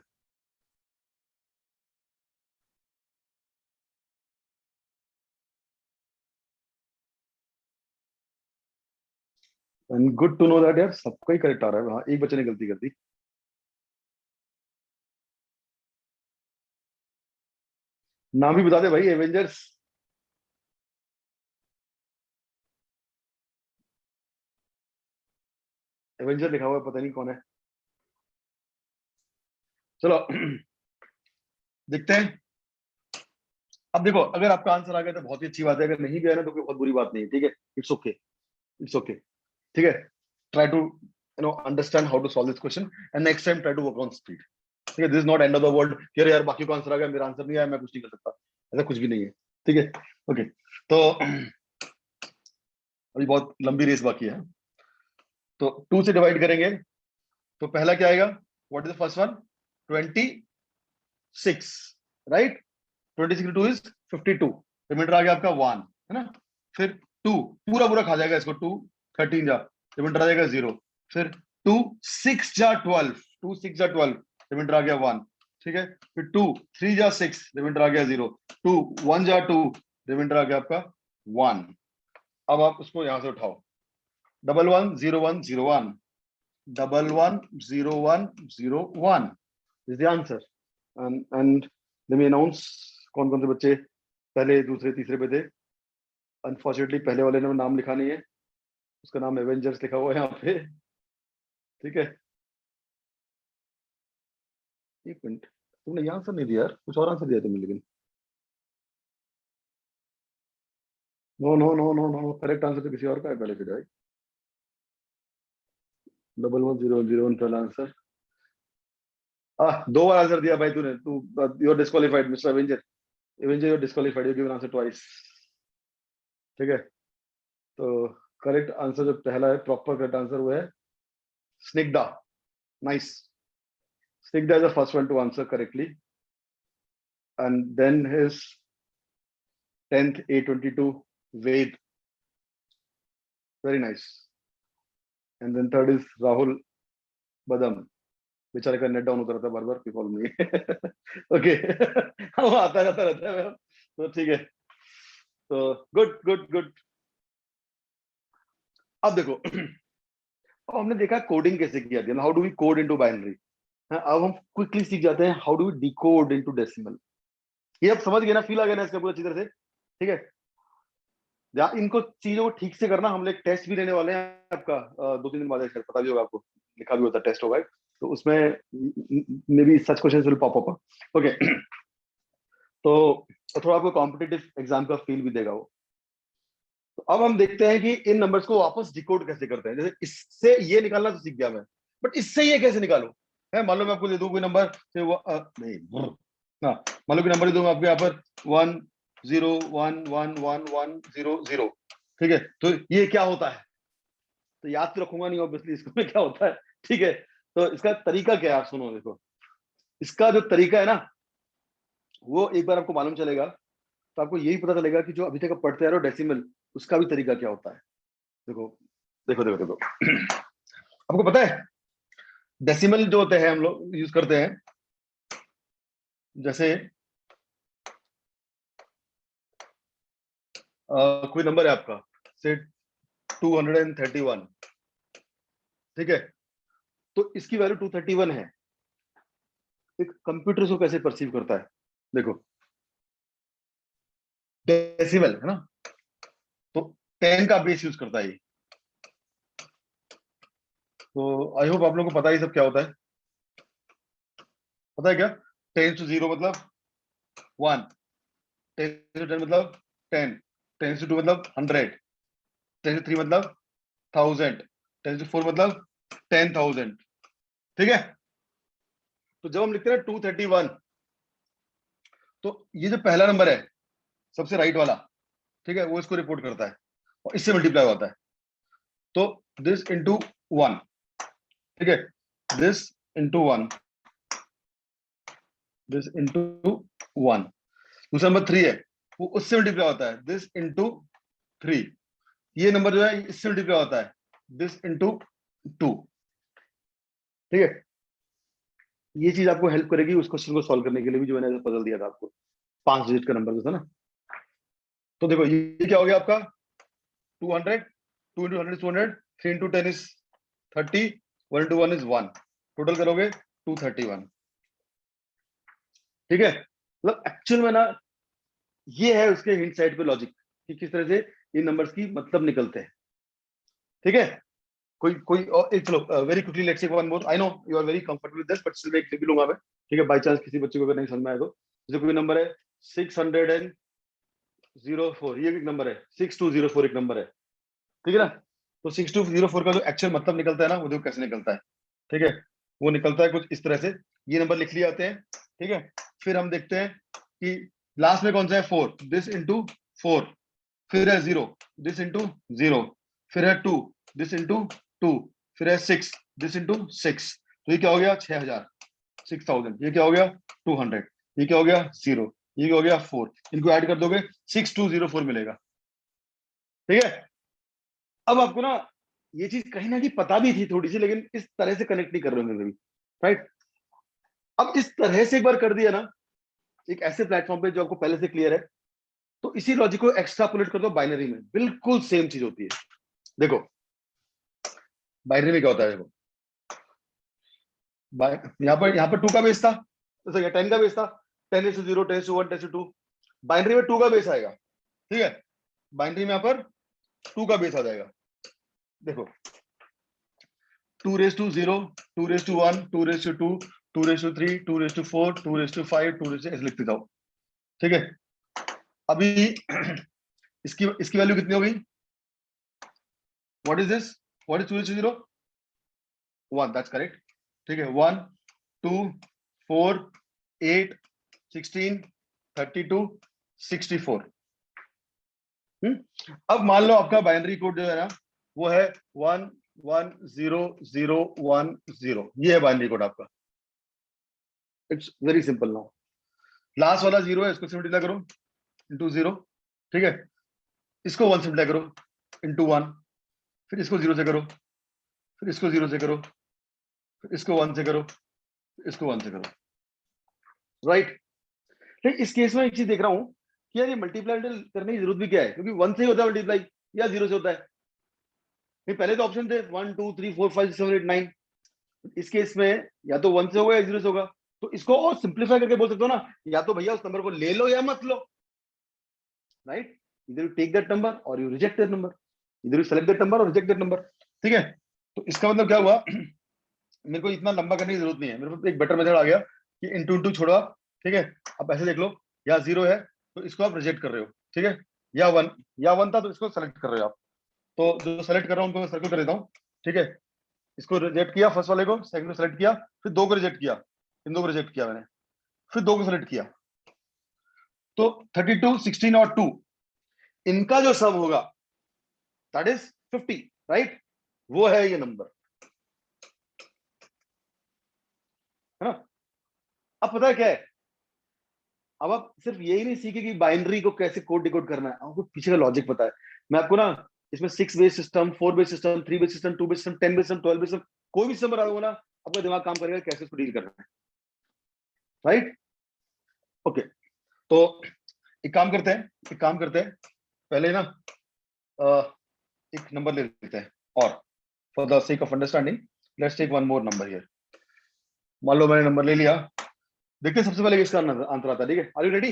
And good to know that यार, सबका ही करेक्ट आ रहा है। हाँ, एक बच्चे ने गलती कर दी। नाम भी बता दे भाई, एवेंजर्स। एवेंजर लिखा हुआ है, पता नहीं कौन है। चलो देखते हैं। अब देखो, अगर आपका आंसर आ गया तो बहुत ही अच्छी बात है, अगर नहीं गया ना तो कोई बहुत बुरी बात नहीं है, ठीक है? इट्स ओके, इट्स ओके, ठीक है? Try to understand how to solve this question, and next time try to work on speed, ठीक है? This is not end of the world कि अरे यार बाकी को आंसर आ गया, मेरा आंसर नहीं आया, मैं कुछ नहीं कर सकता। ऐसा कुछ भी नहीं है, ठीक है? ओके, तो अभी बहुत लंबी रेस बाकी है। तो 2 से डिवाइड करेंगे, तो पहला क्या आएगा? What is the first one? 26, right? 26 two is 52, remainder आ गया आपका 1, है ना? फिर 2 पूरा पूरा खा जाएगा इसको, 2 13 जा, रिमाइंडर आ जाएगा 0। फिर 2 6 जा 12, 2 6 जा 12, रिमाइंडर आ गया 1, ठीक है? फिर 2 3 जा 6, रिमाइंडर आ गया 0। 2 1 जा 2, रिमाइंडर आ गया आपका 1। अब आप उसको यहां से उठाओ, 110101, 110101 is the answer. And let me announce कौन कौन से बच्चे पहले, दूसरे, तीसरे पे थे। अनफॉर्चुनेटली पहले वाले ने नाम लिखा नहीं है, उसका नाम एवेंजर्स लिखा हुआ है यहाँ पे, ठीक है? एक मिनट, तुमने ये आंसर नहीं दिया यार, कुछ और आंसर दिया तुमने लेकिन। No no no no no, correct answer तो किसी और का है पहले फिर भाई। 110101 पहला आंसर। दो बार आंसर दिया भाई तूने, तू you are disqualified mister Avenger. Avenger you are disqualified, you given answer twice, ठीक है? तो करेक्ट आंसर जो पहला है, प्रॉपर करेक्ट आंसर वो है Snigdha. Nice, Snigdha is the first one two answer correctly, and then his 10th A22 Ved, very nice, and then third is Rahul Badam, बेचारे का नेट डाउन होता रहता है बार बार, की प्रॉब्लम नहीं है। ओके, वो आता रहता रहता है, तो ठीक है। तो गुड गुड गुड। अब देखो, अब हमने देखा कोडिंग कैसे किया जाता है, how do we code into binary. अब हम क्विकली सीख जाते हैं how do we decode into decimal. ये अब समझ गए ना, फील आ गया ना इसका पूरा अच्छी तरह से, ठीक है? या इनको चीजों को ठीक से करना, हम लोग टेस्ट भी लेने वाले हैं आपका 2-3 दिन बाद, शायद पता भी होगा आपको, लिखा भी होता है टेस्ट होगा, तो उसमें may be such questions will pop up, okay? तो थोड़ा आपको कॉम्पिटिटिव एग्जाम का फील भी देगा वो। तो अब हम देखते हैं कि इन नंबर्स को वापस डिकोड कैसे करते हैं। जैसे इससे ये निकालना तो सीख गया मैं, बट इससे ये कैसे निकालो है? मान लो मैं आपको दे दूं कोई नंबर से नहीं, हाँ, मान लो कि नंबर दे दूंगा आपको यहाँ पर 101111100, ठीक है? तो ये क्या होता है, तो याद तो रखूंगा नहीं ऑब्वियसली इसको में क्या होता है, ठीक है? तो इसका तरीका क्या है, आप सुनो, देखो इसका जो तरीका है ना, वो एक बार आपको मालूम चलेगा तो आपको यही पता चलेगा कि जो अभी तक आप पढ़ते आ रहे हो डेसिमल, उसका भी तरीका क्या होता है। देखो देखो देखो देखो, आपको पता है डेसिमल जो होते हैं हम लोग यूज करते हैं, जैसे कोई नंबर है आपका से 231, ठीक है? तो इसकी वैल्यू 231 है, एक कंप्यूटर इसको कैसे परसीव करता है? देखो, डेसिमल है ना, तो 10 का बेस यूज करता है ये। तो आई होप आप लोगों को पता ही सब क्या होता है, पता है क्या? 10 to 0 मतलब 1, 10 to 10 मतलब 10, 10 to 2 मतलब 100, 10 to 3 मतलब 1000, 10 to 4 मतलब 10,000। ठीक है, तो जब हम लिखते हैं 231, तो ये जो पहला नंबर है सबसे राइट वाला, ठीक है, वो इसको रिपोर्ट करता है और इससे मल्टीप्लाई होता है। तो दिस इंटू 1, ठीक है, दिस इंटू 1, दिस इंटू 1। दूसरा नंबर 3 है, वो उससे मल्टीप्लाई होता है, दिस इंटू 3। ये नंबर जो है इससे मल्टीप्लाई होता है, दिस इंटू 2। ठीक है, ये चीज आपको हेल्प करेगी उस क्वेश्चन को सॉल्व करने के लिए भी, जो मैंने पजल दिया था आपको, 5 डिजिट का नंबर था ना। तो देखो ये क्या हो गया आपका, 200, 2 into 100 is 200, 3 into 10 is 30, 1 into 1 is 1, total करोगे 231। ठीक है, मतलब एक्चुअल में ना ये है उसके हिंट साइड पे लॉजिक कि किस तरह से इन नंबर्स की मतलब निकलते हैं। ठीक है, कोई कोई और एक, चलो very quickly let's take one more. I know you are very comfortable with this, but still मैं एक लिख भी लूंगा मैं। ठीक है, बाय चांस किसी बच्चे को अगर नहीं समझ में आए तो, जैसे कोई नंबर है 604, ये एक नंबर है, 6204 एक नंबर है। ठीक है ना, तो 6204 का जो एक्चुअल मतलब निकलता है ना, वो देखो कैसे निकलता है। ठीक है, वो निकलता है कुछ इस तरह से, ये नंबर लिख लिए जाते हैं। ठीक है, फिर हम देखते हैं कि लास्ट में कौन सा है, 4, दिस इंटू 4, फिर है 0, दिस इंटू 0, फिर है 2, दिस इंटू 2, फिर है 6, दिस इंटू 6। तो ये क्या हो गया, 6000, 6000। ये क्या हो गया, 200। ये क्या हो गया, 0। ये क्या हो गया, 4। इनको ऐड कर दोगे 6204 मिलेगा। ठीक है, अब आपको ना ये चीज कहीं ना कहीं पता भी थी थोड़ी सी, लेकिन इस तरह से कनेक्ट नहीं कर रहे होंगे कभी, राइट। अब इस तरह से एक बार कर दिया ना, एक ऐसे प्लेटफॉर्म पे जो आपको पहले से क्लियर है, तो इसी लॉजिक को एक्स्ट्रापोलेट कर दो बाइनरी में, बिल्कुल सेम चीज होती है। देखो बाइनरी में क्या होता है, देखो यहाँ पर 2 का बेस था, तो सही है, 10 का बेस था, 10:0, 10:1, 10:2। बाइनरी में 2 का बेस आएगा। ठीक है, बाइनरी में यहाँ पर 2 का बेस आ जाएगा। देखो 2:0, 2:1, 2:2, 2:3, 2:4, 2:5, 2 ऐसे लिखते जाओ। ठीक है, अभी इसकी इसकी वैल्यू कितनी होगी, what is this, what is 2:0, 1, that's correct. ठीक है, 1, 2, 4, 8, 16, 32, 64। अब मान लो आपका बाइनरी कोड जो है ना, वो है 1 1 0 0 1 0। ये है बाइनरी कोड आपका। It's very simple now. Last वाला 0 है, इसको सिंपलीफाई करो इंटू 0। ठीक है, इसको 1 सिंपलीफाई करो इंटू 1, फिर इसको 0 से करो, फिर इसको 0 से करो, फिर इसको 1 से करो, फिर इसको 1 से करो, राइट। ठीक, इस केस में एक चीज देख रहा हूं कि यार ये मल्टीप्लाई करने की जरूरत भी क्या है, क्योंकि 1 से ही होता है मल्टीप्लाई या 0 से होता है। नहीं, पहले तो ऑप्शन थे 1 2 3 4 5 6 7 8 9। इस केस में या तो 1 से होगा या 0 से होगा। तो इसको और सिंपलीफाई करके बोल सकते हो ना, या तो भैया उस नंबर को ले लो या मत लो, राइट। इधर यू टेक दैट नंबर और यू रिजेक्ट दैट नंबर, इधर यू सेलेक्ट दैट नंबर और रिजेक्ट दैट नंबर। ठीक है, तो इसका मतलब क्या हुआ, मेरे को इतना लंबा करने की जरूरत नहीं है, मेरे को एक बेटर मेथड आ गया कि इंटू इंटू छोड़ो आप। ठीक है, आप ऐसे देख लो, या 0 है तो इसको आप रिजेक्ट कर रहे हो। ठीक है, या 1 था तो इसको सेलेक्ट कर रहे हो आप। तो जो सेलेक्ट कर रहा हूँ उनको मैं सर्कल कर देता हूँ। ठीक है, इसको रिजेक्ट किया, फर्स्ट वाले को, सेकंड को सेलेक्ट किया, फिर 2 को रिजेक्ट किया, इन 2 को रिजेक्ट किया मैंने, फिर 2 को सेलेक्ट किया। तो 32, 16 और 2, इनका जो सम होगा दैट इज 50, राइट। वो है ये नंबर, है ना। अब पता है क्या है, अब आप सिर्फ यही नहीं सीखे कि बाइनरी को कैसे कोड डिकोड करना है, आपको पीछे का लॉजिक पता है। मैं आपको ना इसमें 6 base system, 4 base system, 3 base system, 2 base system, 10 base system, 12 base system, कोई भी सिस्टम बता दूंगा ना, आपका दिमाग काम करेगा कैसे इसको डील करना है, राइट। ओके, तो एक काम करते हैं, पहले ना एक नंबर ले लेते हैं, और for the sake of understanding let's take one more number here. मान लो मैंने नंबर ले लिया, देखते हैं सबसे पहले इसका आंसर आता है। ठीक है, आर यू रेडी?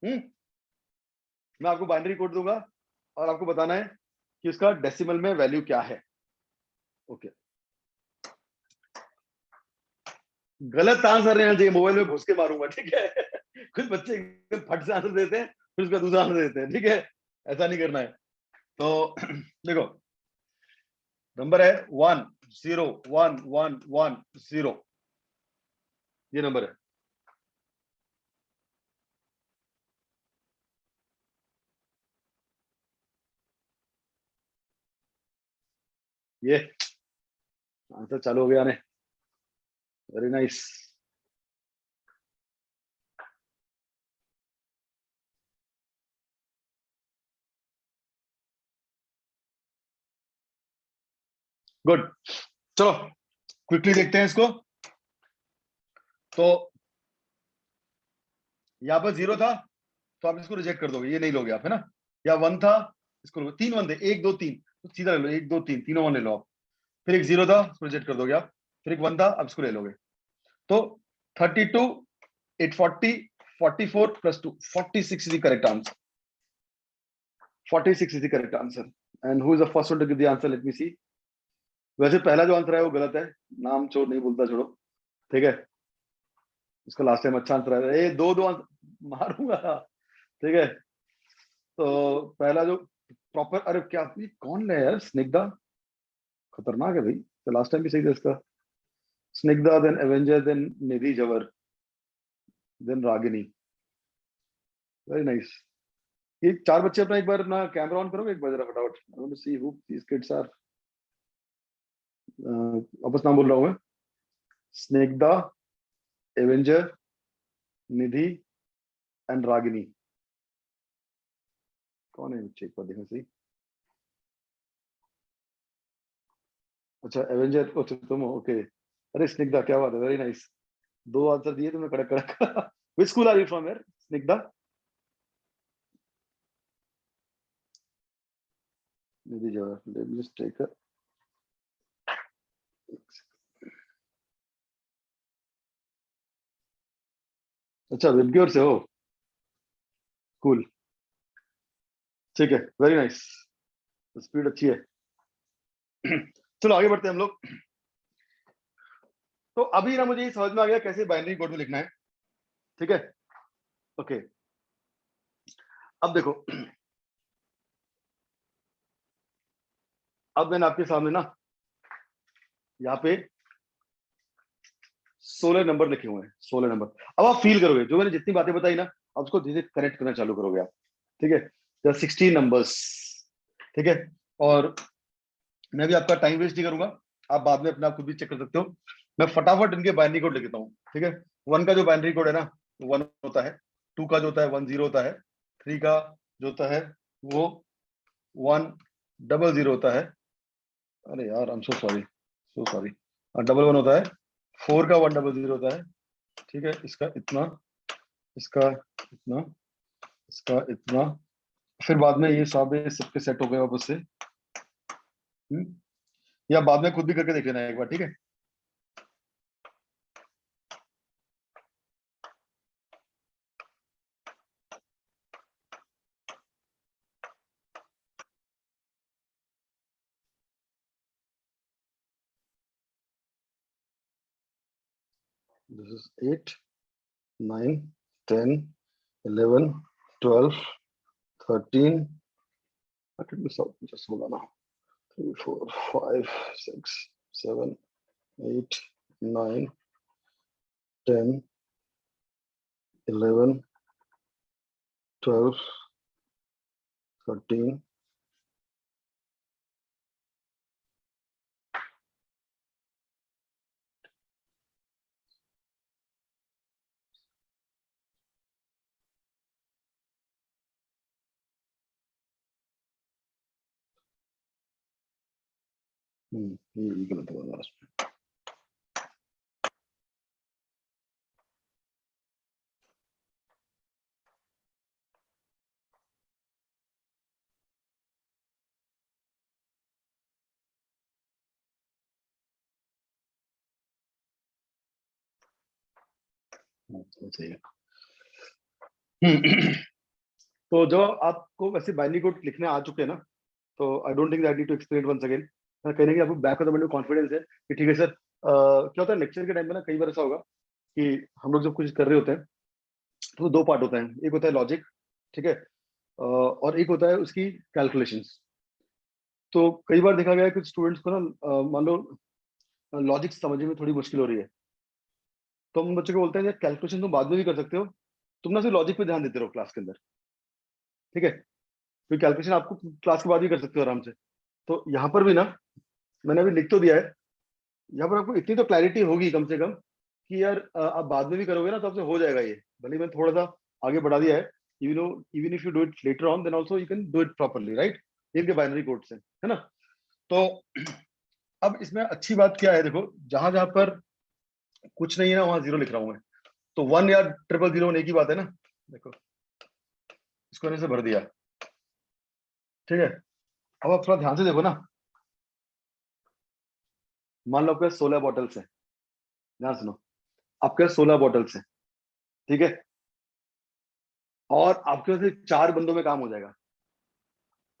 मैं आपको बाइनरी कोड दूंगा और आपको बताना है कि इसका डेसिमल में वैल्यू क्या है। ओके, गलत आंसर नहीं आना चाहिए, मोबाइल में घुस के मारूंगा। ठीक है कुछ बच्चे एकदम फट से आंसर देते हैं, फिर उसका दूसरा आंसर देते हैं, ठीक है, ऐसा नहीं करना है। तो देखो नंबर है 1011110, ये नंबर है। ये आंसर चालू हो गया ने, वेरी नाइस। गुड, चलो क्विकली देखते हैं इसको। तो यहाँ पर 0 था तो आप इसको रिजेक्ट कर दोगे, ये नहीं लोगे आप, है ना। या 1 था, इसको लोगे। 3 1 थे, 1 2 3, तो सीधा ले लो, 1 2 3 तीनों 1 ले लो आप। फिर एक 0 था, उसको रिजेक्ट कर दोगे आप। फिर एक 1 था, आप इसको ले लोगे। तो 32 840 44 plus 2 46 is the correct answer. 46 is the correct answer. And who is the first one to give the answer? Let me see. वैसे पहला जो आंसर है वो गलत है, नाम छोड़ नहीं बोलता, छोड़ो, ठीक है। इसका लास्ट टाइम अच्छा आंसर है, ये दो दो आंसर मारूंगा, ठीक है। तो पहला जो प्रॉपर, अरे क्या ये कौन है यार, स्निग्धा, खतरनाक है भाई। तो लास्ट टाइम भी सही था इसका। स्निग्धा, देन एवेंजर, देन निधि जवर, देन रागिनी, वेरी नाइस। ये चार बच्चे अपना एक बार अपना कैमरा ऑन करोगे एक बार जरा फटाफट। I want to see who these kids are. वापस नाम बोल रहा हूँ मैं, स्निग्धा, एवेंजर, निधि एंड रागिनी। कौन है बच्चे, एक बार देखना सही। अच्छा एवेंजर, अच्छा तुम हो, ओके। अरे स्निग्धा, क्या बात है, वेरी नाइस। दो आंसर दिए तुमने कड़क कड़क। Which school are you from यार Snigdha? Nidhi Jawahar, let me just take. अच्छा विबग्योर से हो, कूल, ठीक है, वेरी नाइस, स्पीड अच्छी है। चलो आगे बढ़ते हैं हम लोग। तो अभी ना मुझे ये समझ में आ गया कैसे बाइनरी कोड में लिखना है, ठीक है, ओके। अब देखो, अब मैंने आपके सामने ना यहाँ पे 16 नंबर लिखे हुए हैं, 16 नंबर। अब आप फील करोगे जो मैंने जितनी बातें बताई ना, आप उसको धीरे धीरे कनेक्ट करना चालू करोगे आप, ठीक है। 16 नंबर्स, ठीक है। और मैं भी आपका टाइम वेस्ट नहीं करूंगा, आप बाद में अपना आप खुद भी चेक कर सकते हो। मैं फटाफट इनके बाइनरी कोड लिख देता हूँ, ठीक है। 1 का जो बाइनरी कोड है ना, 1 होता है। 2 का जो होता है 10 होता है। 3 का जो होता है वो 100 होता है। अरे यार I am so sorry, so sorry. 11 होता है। 4 का 100 होता है, ठीक है। इसका इतना, इसका इतना, इसका इतना। फिर बाद में ये सबके सेट हो गए वापस से। या बाद में खुद भी करके देख लेना एक बार, ठीक है। This is 8 9 10 11 12 13, let me just hold on now, 3 4 5 6 7 8 9 10 11 12 13। ये गलत हुआ लास्ट। सही है। तो जो आपको वैसे बाइनरी कोड लिखने आ चुके हैं ना, तो I don't think I need to explain once again. कहीं ना कहीं आपको बैक ऑफ द माइंड में कॉन्फिडेंस है कि ठीक है सर। क्या होता है लेक्चर के टाइम में ना, कई बार ऐसा होगा कि हम लोग जब कुछ कर रहे होते हैं तो दो पार्ट होता है। एक होता है लॉजिक, ठीक है। और एक होता है उसकी कैलकुलेशंस। तो कई बार देखा गया है कुछ स्टूडेंट्स को ना मान लो लॉजिक समझने में थोड़ी मुश्किल हो रही है, तो हम बच्चों को बोलते हैं कैलकुलेशन तुम बाद में भी कर सकते हो, तुम ना सिर्फ लॉजिक पे ध्यान देते रहो क्लास के अंदर। ठीक है, तो कैलकुलेशन आपको क्लास के बाद भी कर सकते हो आराम से। तो यहाँ पर भी ना मैंने अभी लिख तो दिया है, यहाँ पर आपको इतनी तो क्लैरिटी होगी कम से कम कि यार आप बाद में भी करोगे ना तो आपसे हो जाएगा ये। भले ही मैंने थोड़ा सा आगे बढ़ा दिया है, you know even if you do it later on then also you can do it properly, right. इनके बाइनरी कोड से, है ना। तो अब इसमें अच्छी बात क्या है, देखो जहां जहां पर कुछ नहीं है ना वहां जीरो लिख रहा हूं मैं। तो 1 या 000 एक ही बात है ना। देखो इसको मैंने से भर दिया, ठीक है। अब आप थोड़ा ध्यान से देखो ना, मान लो आपके 16 बॉटल्स है, ध्यान सुनो, आपके 16 बॉटल्स है, ठीक है। और आपके वजह से 4 बंदों में काम हो जाएगा।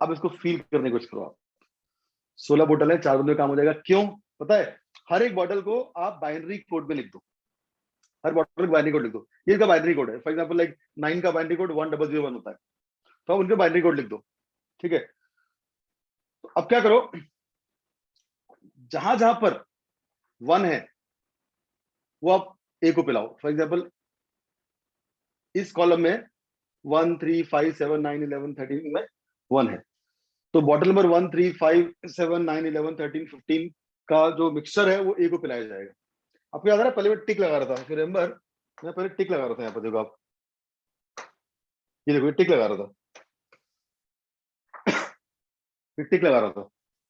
अब इसको फील करने की कोशिश करो आप। 16 बोतल है, 4 बंदों में काम हो जाएगा, क्यों पता है? हर एक बॉटल को आप बाइनरी कोड में लिख दो, हर बॉटल का बाइनरी कोड लिख दो। ये इसका बाइनरी कोड है, फॉर एग्जांपल लाइक 9 का बाइनरी कोड 1001 होता है, तो आप उनके बाइनरी कोड लिख दो, ठीक है। तो अब क्या करो, जहां जहां पर 1 है वो आप ए को पिलाओ। फॉर एग्जाम्पल इस कॉलम में 1 3 5 7 9 11 13 में 1 है, तो बॉटल नंबर 1 3 5 7 9 11 13 15 का जो मिक्सचर है वो ए को पिलाया जाएगा। आपको याद आ रहा है, पहले मैं टिक लगा रहा था, फिर रिमेंबर मैं पहले टिक लगा रहा था। यहाँ पर देखो आप, ये देखो ये टिक लगा रहा था, फिर टिक लगा रहा था,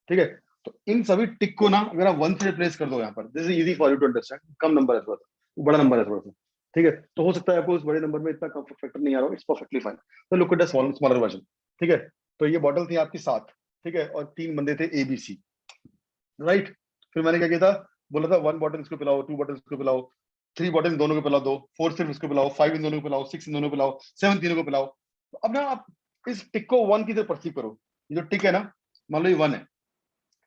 ठीक है। तो इन सभी टिक को ना अगर आप 1 से रिप्लेस कर दो यहाँ पर, this is easy for you to understand. कम नंबर है थोड़ा सा, बड़ा नंबर है थोड़ा सा, ठीक है। तो हो सकता है आपको उस बड़े नंबर में इतना कंफर्ट फैक्टर नहीं आ रहा हो, इट्स परफेक्टली फाइन। तो look at the smaller version, ठीक है। तो ये बॉटल थी आपकी 7, ठीक है, और 3 बंदे थे ए बी सी, राइट। फिर मैंने क्या किया था, बोला था 1 बॉटल इसको पिलाओ, 2 बॉटल इसको पिलाओ, 3 बॉटल इन दोनों को पिला दो, 4 सिर्फ इसको पिलाओ, 5 इन दोनों को पिलाओ, 6 इन दोनों को पिलाओ, 7 तीनों को पिलाओ। तो अब ना आप इस टिक को 1 की तरह परसीव करो। ये जो टिक है ना, मान लो ये 1 है,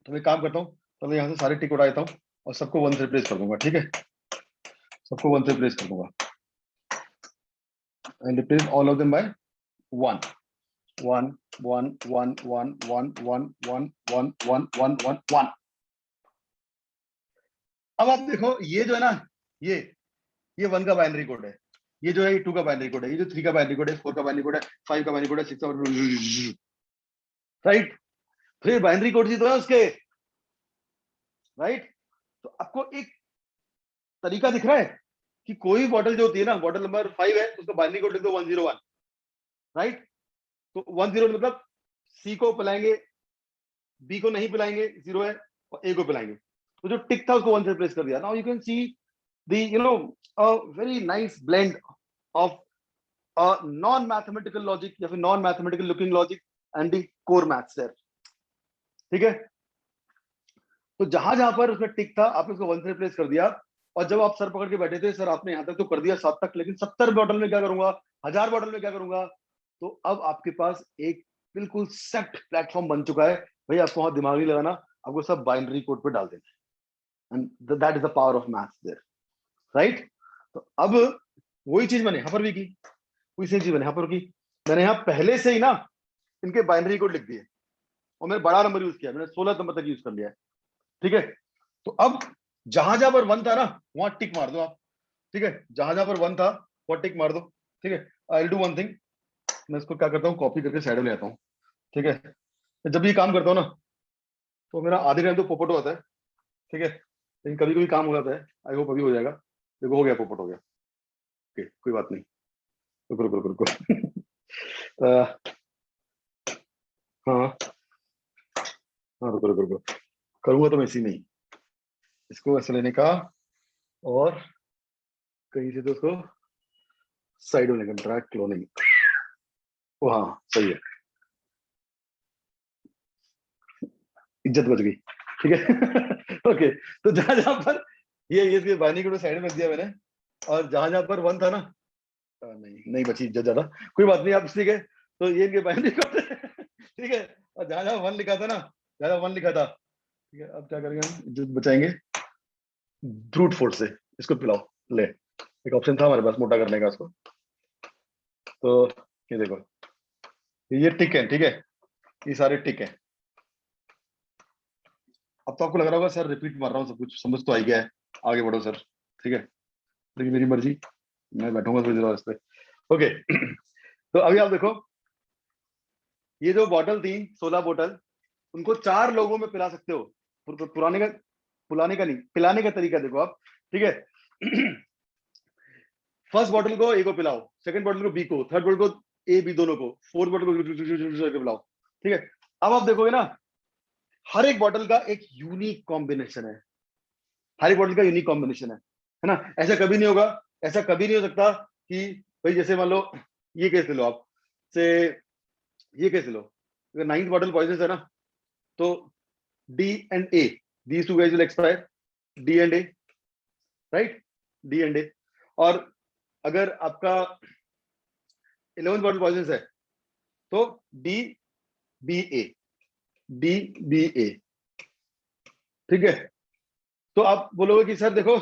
तो मैं काम करता हूँ, तो मैं यहाँ से सारे टिक उठा देता हूँ और सबको 1 से रिप्लेस कर दूंगा, ठीक है। सबको 1 से रिप्लेस कर दूंगा, and replace all of them by 1 1 1 1 1 1 1 1 1 1 1 1 1। अब आप देखो ये जो है ना, ये 1 का बाइनरी कोड है, ये जो है ये 2 का बाइनरी कोड है, ये जो 3 का बाइनरी कोड है, 4 का बाइनरी कोड है, 5 का बाइनरी कोड है, 6 का, राइट। फिर बाइनरी कोड ही तो है उसके, राइट। तो आपको एक तरीका दिख रहा है कि कोई बॉटल जो होती है ना, बॉटल नंबर 5 है, उसका बाइनरी कोड लिख दो 101, राइट। तो 10 मतलब सी को पिलाएंगे, बी को नहीं पिलाएंगे, 0 है, और ए को पिलाएंगे। तो जो टिक था उसको 1 से रिप्लेस कर दिया। Now you can see the a very nice blend of non mathematical logic या फिर non mathematical looking logic and the core maths there, ठीक है। तो जहां जहां पर उसमें टिक था आपने उसको 1 से रिप्लेस कर दिया। और जब आप सर पकड़ के बैठे थे, सर आपने यहाँ तक तो कर दिया 7 तक, लेकिन 70 बॉटल में क्या करूंगा, 1000 बॉटल में क्या करूंगा? तो अब आपके पास एक बिल्कुल सेट प्लेटफॉर्म बन चुका है। भाई आपको वहां दिमाग नहीं लगाना, आपको सब बाइनरी कोड पे डाल देना, and that is the power of maths there, right. तो अब वही चीज मैंने यहाँ पर भी की, वही सेम चीज मैंने यहाँ पर की। मैंने यहाँ पहले से ही ना इनके बाइनरी कोड लिख दिए, और मैंने बड़ा नंबर यूज किया, मैंने 16 नंबर तक यूज कर लिया है, ठीक है। तो अब जहां जहां पर 1 था ना वहां टिक मार दो आप, ठीक है। जहां जहां पर 1 था वहां टिक मार दो, ठीक है। I will do one thing, मैं इसको क्या करता हूँ, कॉपी करके साइड में ले आता हूँ, ठीक है। तो जब ये काम करता हूँ ना तो मेरा आधे टाइम तो पोपट होता है, ठीक है, लेकिन कभी कभी काम हो जाता है। आई होप अभी हो जाएगा। देखो हो गया, पोपट हो गया, ओके कोई बात नहीं। रुको रुको रुको रुको हाँ हाँ, रुको रुको रुको, करूंगा तो मैं इसी में ही, इसको ऐसे लेने का और कहीं से तो उसको साइड में लेकर ड्रैग क्लोनिंग, ओ हाँ सही है, इज्जत बच गई, ठीक है ओके। तो जहां जहां पर ये बानी को साइड में रख दिया मैंने, और जहां जहां पर 1 था ना, नहीं नहीं बची इज्जत ज्यादा, कोई बात नहीं आप, ठीक है। तो ये इनके बाइनरी कोड ठीक है। और जहां जहां 1 लिखा था ना, जहां जहां 1 लिखा था, ठीक है। अब क्या करेंगे हम, इज्जत बचाएंगे ब्रूट फोर्स से, इसको पिलाओ ले। एक ऑप्शन था हमारे पास मोटा करने का उसको, तो ये देखो ये टिक है, ठीक है, ये सारे टिक है। अब तो आपको लग रहा होगा सर रिपीट मार रहा हूँ, सब कुछ समझ तो आ ही गया है, आगे बढ़ो सर, ठीक है, लेकिन मेरी मर्जी, मैं बैठूंगा थोड़ी देर इस पे। ओके तो अभी आप देखो, ये जो बॉटल थी 16 बोतल, उनको 4 लोगों में पिला सकते हो। पुराने का, पुलाने का नहीं, पिलाने का तरीका देखो आप, ठीक है। फर्स्ट बॉटल को ए को पिलाओ, सेकंड बॉटल को बी को, थर्ड बॉटल को ए बी दोनों को, फोर्थ बॉटल को पिलाओ, ठीक है। अब आप देखोगे ना, हर एक बॉटल का एक यूनिक कॉम्बिनेशन है, हर एक बॉटल का यूनिक कॉम्बिनेशन है ना। ऐसा कभी नहीं होगा, ऐसा कभी नहीं हो सकता कि भाई जैसे मान लो ये केस ले लो आप, से ये केस ले लो, अगर 9th बॉटल पॉइजन है ना, तो D and A, these two guys will expire, D and A, right, D and A. और अगर आपका 11th बॉटल पॉइजन है, तो D B A, D B A, ठीक है। तो आप बोलोगे कि सर देखो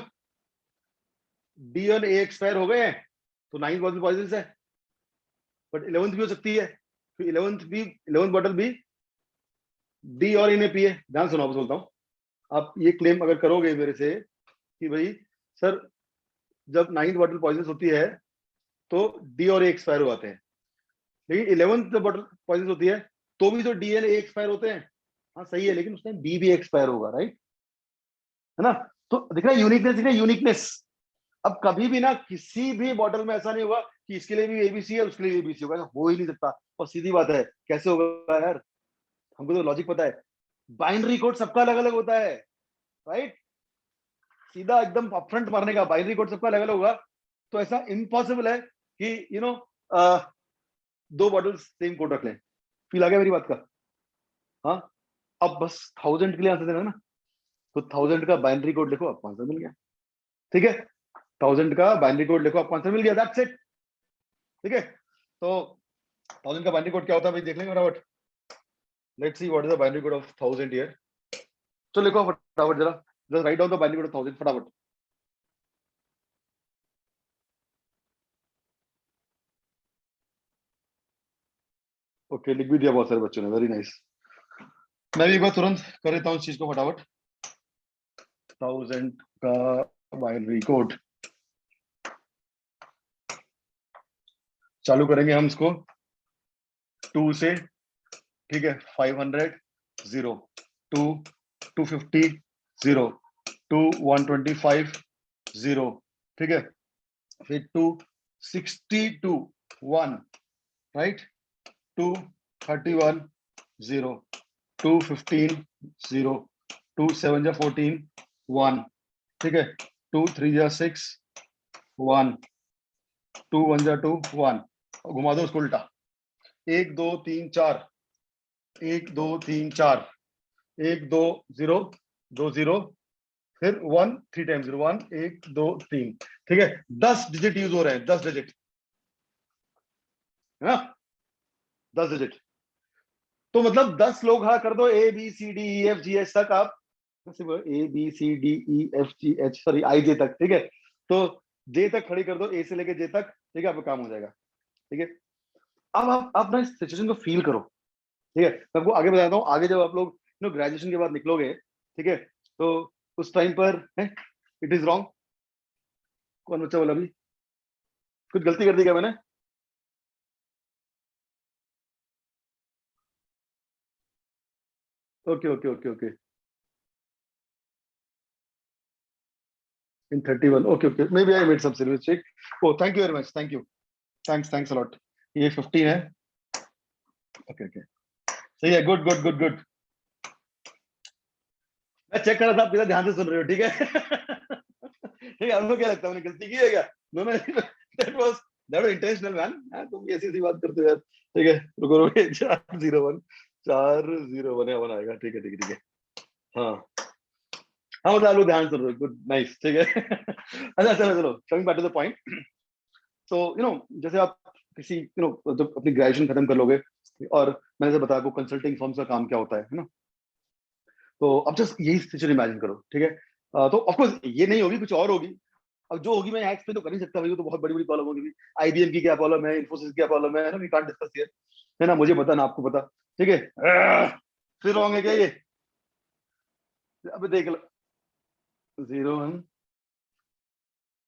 डी और ए एक्सपायर हो गए हैं, तो 9th बॉटल पॉइजन है, बट 11th भी हो सकती है, तो 11th बॉटल भी डी और ए ने पिए। ध्यान सुनो, आप बोलता हूँ, आप ये क्लेम अगर करोगे मेरे से कि भाई सर जब 9th बॉटल पॉइजन होती है तो डी और ए एक्सपायर हो जाते हैं, लेकिन 11th जब बॉटल पॉइजन होती है तो भी तो डी एंड ए एक्सपायर होते हैं। हाँ सही है, लेकिन उसमें बी भी एक्सपायर होगा, राइट, है ना। तो दिख रहा है यूनिकनेस, दिख रहा है यूनिकनेस। अब कभी भी ना किसी भी बॉटल में ऐसा नहीं होगा कि इसके लिए भी एबीसी है उसके लिए एबीसी होगा, हो ही नहीं सकता। और सीधी बात है, कैसे होगा यार, हमको तो लॉजिक पता है, बाइनरी कोड सबका अलग अलग होता है, राइट, सीधा एकदम अपफ्रंट मारने का, बाइनरी कोड सबका अलग अलग होगा। तो ऐसा इम्पॉसिबल है कि दो बॉटल्स सेम कोड रख लें। फील आ गया मेरी बात का? हाँ, अब बस 1000 के लिए आंसर देना ना, तो 1000 का बाइनरी कोड लिखो, आपको आंसर मिल गया, ठीक है। 1000 का बाइनरी कोड लिखो, आपको आंसर मिल गया, दैट्स इट, ठीक है। तो 1000 का बाइनरी कोड क्या होता है भाई, देख लेंगे फटाफट। Let's see what is the binary code of 1000 here. तो लिखो फटाफट जरा, just write down the binary code of 1000 फटाफट। ओके, लिख भी दिया बहुत सारे बच्चों ने, वेरी नाइस। मैं भी एक बार तुरंत कर देता हूँ इस चीज को फटाफट। 1000 का बाइनरी कोड चालू करेंगे हम इसको 2 से, ठीक है। 500 0, 2 250 0, 2 125 0, ठीक है। फिर 262 1, राइट, 231 0, 215 0, 2 7 जा 14 1, ठीक है। 2 3 जा 6 1, 2 1 जा 2 1, घुमा दो उसको उल्टा, 1 2 3 4, 1 2 3 4, 1 2 0 2 0, फिर 1 3 टाइम्स 0 1 1 2 3, ठीक है। 10 डिजिट यूज हो रहे हैं, 10 डिजिट, है ना, 10 डिजिट। तो मतलब 10 लोग हाँ कर दो, A B C D E F G H तक आप, A B C D E F G H sorry I J तक, ठीक है। तो जे तक खड़ी कर दो, ए से लेके जे तक, ठीक है, आपका काम हो जाएगा, ठीक है। अब आप ना इस सिचुएशन को फील करो, ठीक है। मैं आपको आगे बताता हूँ, आगे जब आप लोग ग्रेजुएशन के बाद निकलोगे, ठीक है, तो उस टाइम पर इट इज रॉन्ग, कौन बच्चा बोला अभी, कुछ गलती कर दी क्या मैंने? Okay okay okay okay, in 31, okay, maybe I made some silly mistake. Oh, thank you very much, thank you, thanks a lot। ये 15 है, ओके ओके, सही है, गुड गुड गुड गुड। मैं चेक कर रहा था आप कितना ध्यान से सुन रहे हो, ठीक है। ठीक है, आपको क्या लगता है मैंने गलती की है क्या? No no, that was intentional man. तुम भी ऐसी ऐसी बात करते हो यार, ठीक है। रुको रुको, 401 401 है, वन आएगा, ठीक है ठीक है ठीक है। हाँ हाँ, मतलब आप लोग ध्यान सुन रहे हो, गुड नाइस, ठीक है। अच्छा चलो चलो, coming back to the point. तो जैसे आप किसी जब अपनी ग्रेजुएशन खत्म कर लोगे, और मैंने जैसे बताया आपको कंसल्टिंग फर्म्स का काम क्या होता है ना, तो अब जस्ट यही सिचुएशन इमेजिन करो, ठीक है। तो ऑफ कोर्स ये नहीं होगी, कुछ और होगी, अब जो होगी मैं एक्सप्लेन तो कर नहीं सकता भाई, वो तो बहुत बड़ी बड़ी प्रॉब्लम होगी। IBM की क्या प्रॉब्लम है, इन्फोसिस की क्या प्रॉब्लम है ना, वी कांट डिस्कस हियर, है ना, मुझे पता ना आपको पता, ठीक है। फिर रॉन्ग है क्या ये? अबे देख लो, 0 1,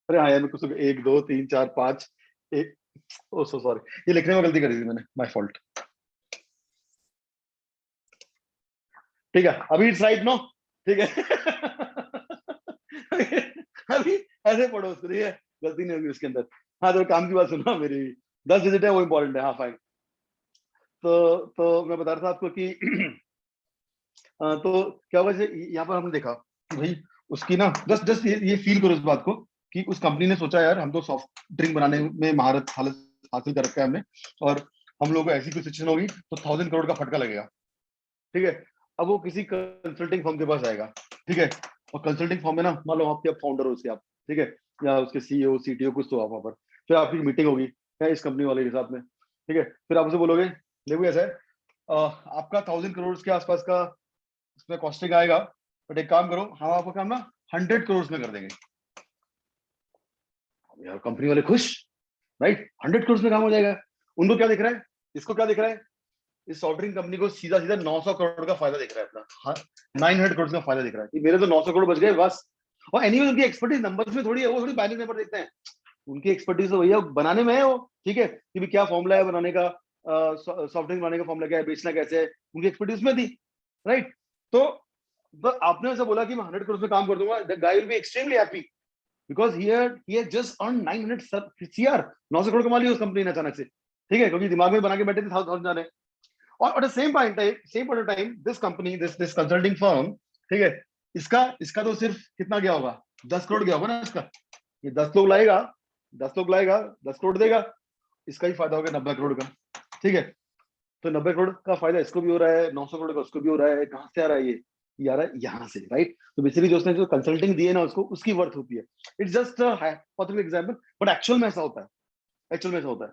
अरे हाँ यार मैं कुछ 1 2 3 4 5 एक, ओ सो सॉरी, ये लिखने में गलती करी थी मैंने, माय फॉल्ट। ठीक है अभी इट्स राइट नो, ठीक है। अभी ऐसे पढ़ो उसको, ठीक है, गलती नहीं होगी उसके अंदर। हाँ तो काम की बात सुनो मेरी, 10 डिजिट है वो इंपॉर्टेंट है, हाँ फाइन। तो मैं बता रहा था आपको कि तो क्या हुआ, जैसे यहाँ पर हमने देखा कि भाई उसकी ना, जस्ट जस्ट ये फील करो इस बात को कि उस कंपनी ने सोचा यार हम तो सॉफ्ट ड्रिंक बनाने में महारत हासिल कर रखा है हमने, और हम लोग को ऐसी कोई सिचुएशन होगी तो 1000 करोड़ का फटका लगेगा, ठीक है। अब वो किसी कंसल्टिंग फर्म के पास आएगा, ठीक है, और कंसल्टिंग फर्म में ना मान लो आपके फाउंडर हो उसके आप, ठीक है, या उसके CEO CTO कुछ तो आप वहाँ पर, फिर आपकी मीटिंग होगी क्या इस कंपनी वाले के साथ में, ठीक है, फिर आप उसे बोलोगे देखो ऐसा है, आपका 1000 करोड़ के आसपास का उसमें कॉस्टिंग आएगा, बट एक काम करो हम आपका काम ना 100 करोड़ में कर देंगे। यार कंपनी वाले खुश, राइट, 100 करोड़ में काम हो जाएगा। उनको क्या दिख रहा है, इसको क्या दिख रहा है, इस सॉफ्ट ड्रिंक कंपनी को सीधा सीधा 900 करोड़ का फायदा दिख रहा है अपना, हाँ, 900 करोड़ का फायदा दिख रहा है कि मेरे तो 900 करोड़ बच गए बस। और एनीवे उनकी एक्सपर्टीज नंबर्स में थोड़ी है, वो थोड़ी बाइनरी नंबर देखते हैं, उनकी एक्सपर्टीज तो भैया बनाने में है वो, ठीक है, कि भी क्या फॉर्मूला है बनाने का, सॉफ्ट ड्रिंक बनाने का फॉर्मूला क्या है, बेचना कैसे है, उनकी एक्सपर्टीज में थी, राइट। तो आपने ऐसा बोला कि मैं 100 करोड़ में काम कर दूंगा, the guy will be extremely happy because he had just earned 900 CR, 900 crore कमा लिया उस कंपनी ने अचानक से, ठीक है, क्योंकि दिमाग में बना के बैठे थे 1000 जाने। और same point of time this company this consulting firm, ठीक है, इसका इसका तो सिर्फ कितना गया होगा, 10 करोड़ गया होगा ना इसका, ये 10 लोग लाएगा, 10 लोग लाएगा, 10 करोड़ देगा, इसका ही फायदा होगा 90 करोड़ का, ठीक है। तो 90 करोड़ का फायदा इसको भी हो रहा है, 900 करोड़ का उसको भी हो रहा है, कहाँ से आ रहा है ये आ रहा है यहाँ से, राइट। तो बेसिकली जो उसने जो कंसल्टिंग दी है ना उसको, उसकी वर्थ होती है। It's just hypothetical example, but actual में ऐसा होता है, एक्चुअल में ऐसा होता है,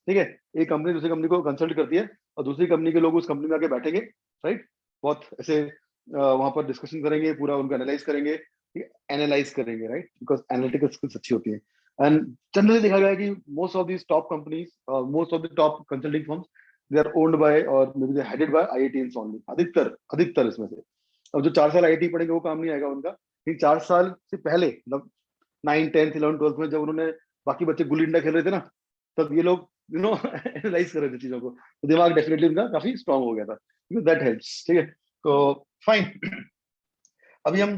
ठीक है। एक कंपनी दूसरी कंपनी को कंसल्ट करती है और दूसरी कंपनी के लोग उस कंपनी में आके बैठेंगे, राइट, बहुत ऐसे वहां पर डिस्कशन करेंगे, पूरा उनको एनालाइज करेंगे, एनालाइज करेंगे, राइट, बिकॉज एनालिटिकल स्किल्स अच्छी होती है। एंड जनरली देखा गया है कि most of these top companies, most of the top consulting firms, they are owned by और may be they headed by IITians only, अधिकतर अधिकतर इसमें से। अब जो 4 साल IIT पढ़ेंगे वो काम नहीं आएगा उनका, लेकिन 4 साल से पहले मतलब 9 10th 11th 12th में जब उन्होंने, बाकी बच्चे गुल्ली डंडा खेल रहे थे ना, तब ये लोग एनालाइज कर रहे थे चीजों को, तो दिमाग डेफिनेटली उनका काफी स्ट्रांग हो गया था, दैट हेल्प्स, ठीक है। तो फाइन, अभी हम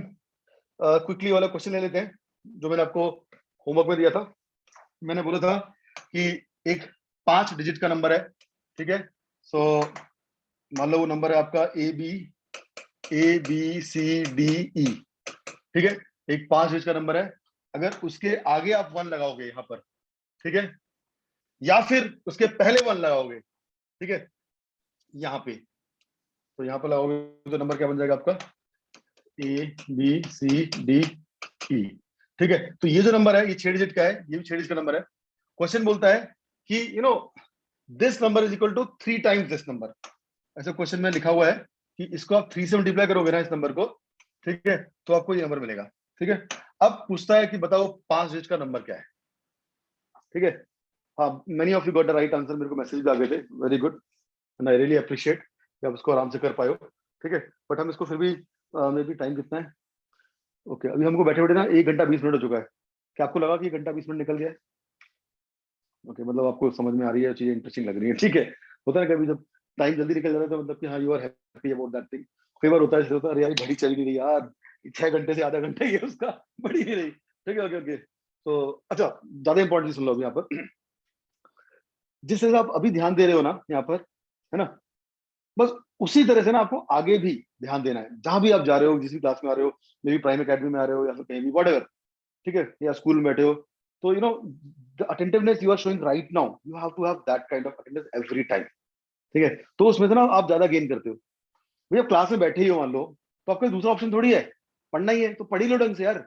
क्विकली वाला क्वेश्चन ले लेते हैं जो मैंने आपको होमवर्क में दिया था। मैंने बोला था कि एक 5 डिजिट का नंबर है, ठीक है, सो मान लो वो नंबर है आपका ABCDE, ठीक है, एक 5 डिजिट का नंबर है, अगर उसके आगे आप 1 लगाओगे यहाँ पर, ठीक है, या फिर उसके पहले 1 लगाओगे, ठीक है, यहाँ पे, तो यहाँ पर लगाओगे तो नंबर क्या बन जाएगा आपका ABCDE, ठीक है। तो ये जो नंबर है ये 6 डिजिट का है, ये भी 6 डिजिट का नंबर है। क्वेश्चन बोलता है कि this number is equal to 3 times this number, ऐसा क्वेश्चन में लिखा हुआ है कि इसको आप 3 से मल्टीप्लाई करोगे ना इस नंबर को, ठीक है, तो आपको ये नंबर मिलेगा, ठीक है। अब पूछता है कि बताओ 5 डिजिट का नंबर क्या है, ठीक है। हाँ, many of you got the right answer, मेरे को मैसेज भी आ गए थे, very good, and I really appreciate कि आप उसको आराम से कर पाए हो, ठीक है। बट हम इसको फिर भी मे बी टाइम कितना है, ओके, अभी हमको बैठे बैठे ना 1 घंटा 20 मिनट हो चुका है। क्या आपको लगा कि 1 घंटा 20 मिनट निकल गया है? ओके, मतलब आपको समझ में आ रही है, चीजें इंटरेस्टिंग लग रही है, ठीक है। होता है कभी जब टाइम जल्दी निकल जाता है तो मतलब कि हाँ you are happy about that thing. कई बार होता है ऐसे होता है, अरे यार घड़ी चल नहीं रही यार, 6 घंटे से आधा घंटा ही है उसका, बढ़ी नहीं रही, ठीक है, ओके ओके। तो अच्छा, ज्यादा इंपॉर्टेंट सुन लो अभी यहाँ पर, जिस तरह से आप अभी ध्यान दे रहे हो ना यहाँ पर, है ना, बस उसी तरह से ना आपको आगे भी ध्यान देना है, जहां भी आप जा रहे हो, जिस भी क्लास में आ रहे हो, मे बी प्राइम एकेडमी में आ रहे हो या फिर कहीं भी whatever, ठीक है, या स्कूल में बैठे हो, तो the attentiveness you are showing right now, you have to have that kind of attendance every time, ठीक है। तो उसमें से ना आप ज्यादा गेन करते हो। भैया क्लास में बैठे ही हो मान लो, तो आपका दूसरा ऑप्शन थोड़ी है, पढ़ना ही है, तो पढ़ ही लो ढंग से यार।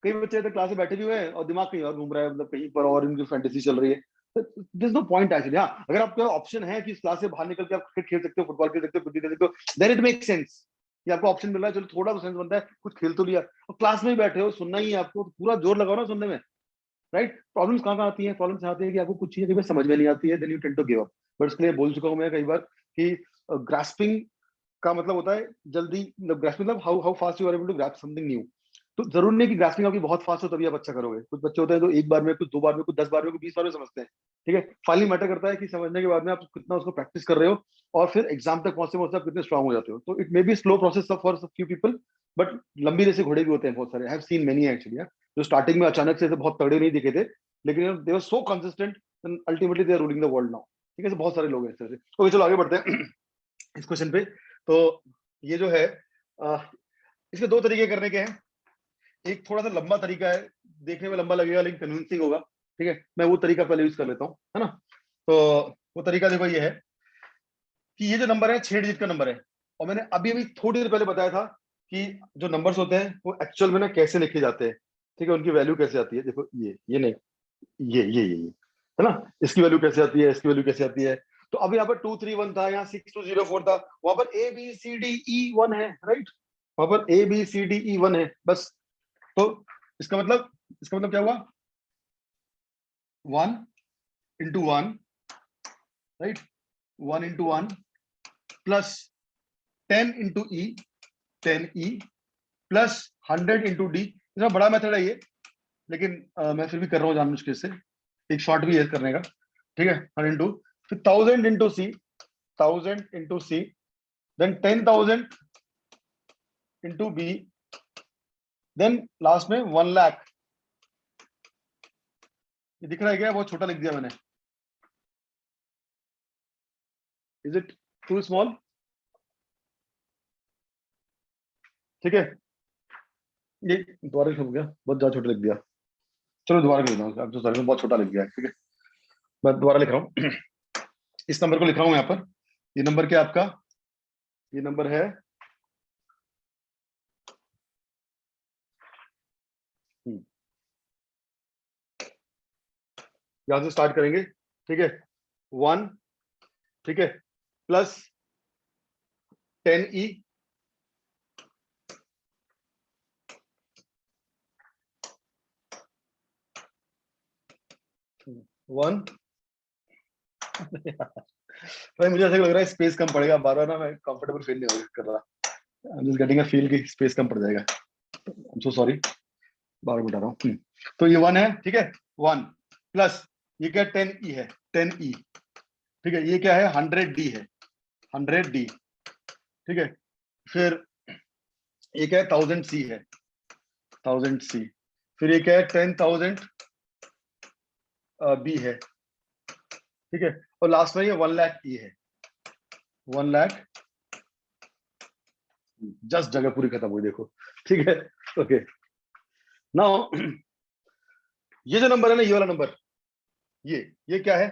कई बच्चे तो क्लास में बैठे भी हुए हैं और दिमाग कहीं और घूम रहा है, मतलब कहीं पर और इनकी फैंटेसी चल रही है, दिस नो पॉइंट एक्चुअली। हाँ, अगर आपका ऑप्शन है कि इस क्लास से बाहर निकल के आप क्रिकेट खेल सकते हो, फुटबॉल खेल सकते हो, कुछ भी कर सकते हो, देन इट मेक सेंस, ये आपको ऑप्शन मिल रहा है, चलो थोड़ा तो सेंस बनता है, कुछ खेल तो लिया। और क्लास में ही बैठे हो, सुनना ही है आपको, तो पूरा जोर लगाओ ना सुनने में, राइट। प्रॉब्लम्स कहाँ आती है? प्रॉब्लम्स आती है कि आपको कुछ चीजें समझ में नहीं आती है, then you tend to give up. But इसके लिए बोल चुका हूँ मैं कई बार कि ग्रास्पिंग का मतलब होता है जल्दी, ग्रास्पिंग मतलब how fast you are able to grasp something new. तो जरूरी नहीं कि ग्रास्पिंग आपकी बहुत फास्ट हो तभी आप अच्छा करोगे। कुछ बच्चे होते हैं जो एक बार में, कुछ 2 बार में, कुछ 10 बार में, कुछ 20 बार में समझते हैं, ठीक है। फाइनली मैटर करता है कि समझने के बाद में आप कितना उसको प्रैक्टिस कर रहे हो, और फिर एग्जाम तक पहुंचते पहुंचते आप कितने स्ट्रांग हो जाते हो। तो it may be slow process for few people, but लंबी रेस घोड़े भी होते हैं बहुत सारे। I have seen many actually, जो स्टार्टिंग में अचानक से बहुत तगड़े नहीं दिखे थे, लेकिन they were so consistent, ultimately they are ruling the world now. ठीक है, तो बहुत सारे लोग हैं इस तरह से। ओके, चलो आगे बढ़ते हैं इस क्वेश्चन पे। तो ये जो है इसके 2 तरीके करने के हैं। एक थोड़ा सा लंबा तरीका है, देखने में लंबा लगेगा लेकिन कन्विंसिंग होगा, ठीक है। मैं वो तरीका पहले यूज कर लेता हूँ, है ना। तो वो तरीका देखो ये है कि ये जो नंबर है 6 डिजिट का नंबर है, और मैंने अभी अभी थोड़ी देर पहले बताया था कि जो नंबर्स होते हैं वो एक्चुअल में ना कैसे लिखे जाते हैं, ठीक है, उनकी वैल्यू कैसे आती है। देखो ये नहीं, ये है ना, इसकी वैल्यू कैसे आती है, इसकी वैल्यू कैसे आती है। तो अभी यहाँ पर 231 था, यहाँ 6204 था, वहां पर ABCDE1 है, राइट। वहां पर ABCDE1 है बस। तो इसका मतलब क्या हुआ, 1 into 1, right, 1 into 1 plus 10 into E, 10E plus 100 into D। इसमें बड़ा मेथड है ये, लेकिन मैं फिर भी कर रहा हूँ जानबूझ के, इससे एक शॉर्ट भी है करने का, ठीक है। 100 फिर 1000 into C, 1000 into C, देन 10,000 into B, देन लास्ट में 1 लाख। ये दिख रहा है क्या? बहुत छोटा लिख दिया मैंने, इज इट टू स्मॉल? ठीक है, ये दोबारा लिख गया, बहुत ज्यादा छोटा लिख दिया। चलो दोबारा लिख रहा हूँ, तो सॉरी, बहुत छोटा लिख दिया है, ठीक है। मैं दोबारा लिख रहा हूँ इस नंबर को लिख रहा हूँ यहाँ पर। ये नंबर क्या आपका, ये नंबर है यहां से स्टार्ट करेंगे, ठीक है। 1, ठीक है, प्लस 10E, 1 भाई मुझे ऐसा लग रहा है स्पेस कम पड़ेगा, बार बार ना मैं कंफर्टेबल फील नहीं कर रहा। I am just getting a feel कि स्पेस कम पड़ जाएगा। आई एम सो सॉरी, बार बता रहा हूँ। तो ये 1 है, ठीक है, 1 प्लस ये क्या 10E है, 10E, ठीक है। ये क्या है, 100D है, 100D, ठीक है। फिर ये क्या है, 1000C है, 1000C। फिर ये क्या है, 10,000B है, ठीक है। और लास्ट में ये 1 लाख E है, 1 लाख। जस्ट जगह पूरी खत्म हुई देखो, ठीक है। ओके, नाउ ये जो नंबर है ना, ये वाला नंबर, ये क्या है,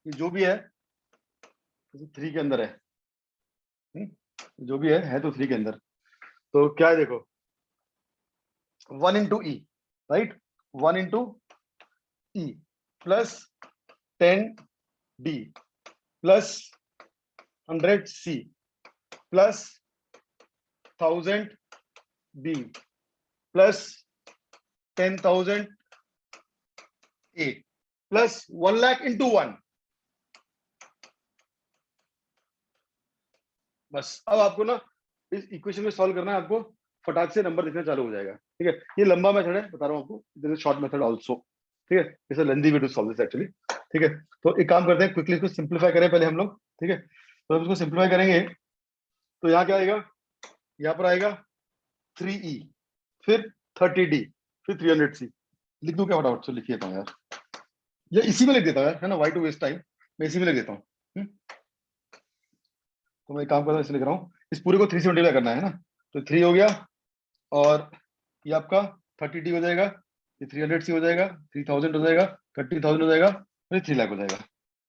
ये जो भी है 3 के अंदर है। जो भी है तो 3 के अंदर। तो क्या है देखो, 1 into E, right, 1 into E plus 10D plus 100C plus 1000B plus 10,000A plus 1 lakh into 1। बस अब आपको ना इस इक्वेशन में सॉल्व करना है, आपको फटाक से नंबर दिखना चालू हो जाएगा, ठीक है। ये लंबा मेथड है, बता रहा हूँ आपको, this is short method also, ठीक है। It's a lengthy way to solve this actually, ठीक है। तो एक काम करते हैं, क्विकली इसको सिंपलीफाई करें पहले हम लोग, ठीक है। तो हम इसको सिंपलीफाई करेंगे तो यहाँ क्या आएगा, यहाँ पर आएगा 3E, फिर 30D, फिर 300C। लिख दूं क्या फटाफट से, लिख देता हूँ यार, या इसी में लिख देता हूँ यार, है ना, वाई टू वेस्ट टाइम, मैं इसी में लिख देता हूँ। तो मैं एक काम करता हूँ, इसे लिख रहा हूँ, इस पूरे को 3 से मल्टीप्लाई करना है ना। तो 3 हो गया, और ये आपका 30D हो जाएगा, ये 300C हो जाएगा, 3000 हो जाएगा, 30,000 हो जाएगा, और ये 3 लाख हो जाएगा,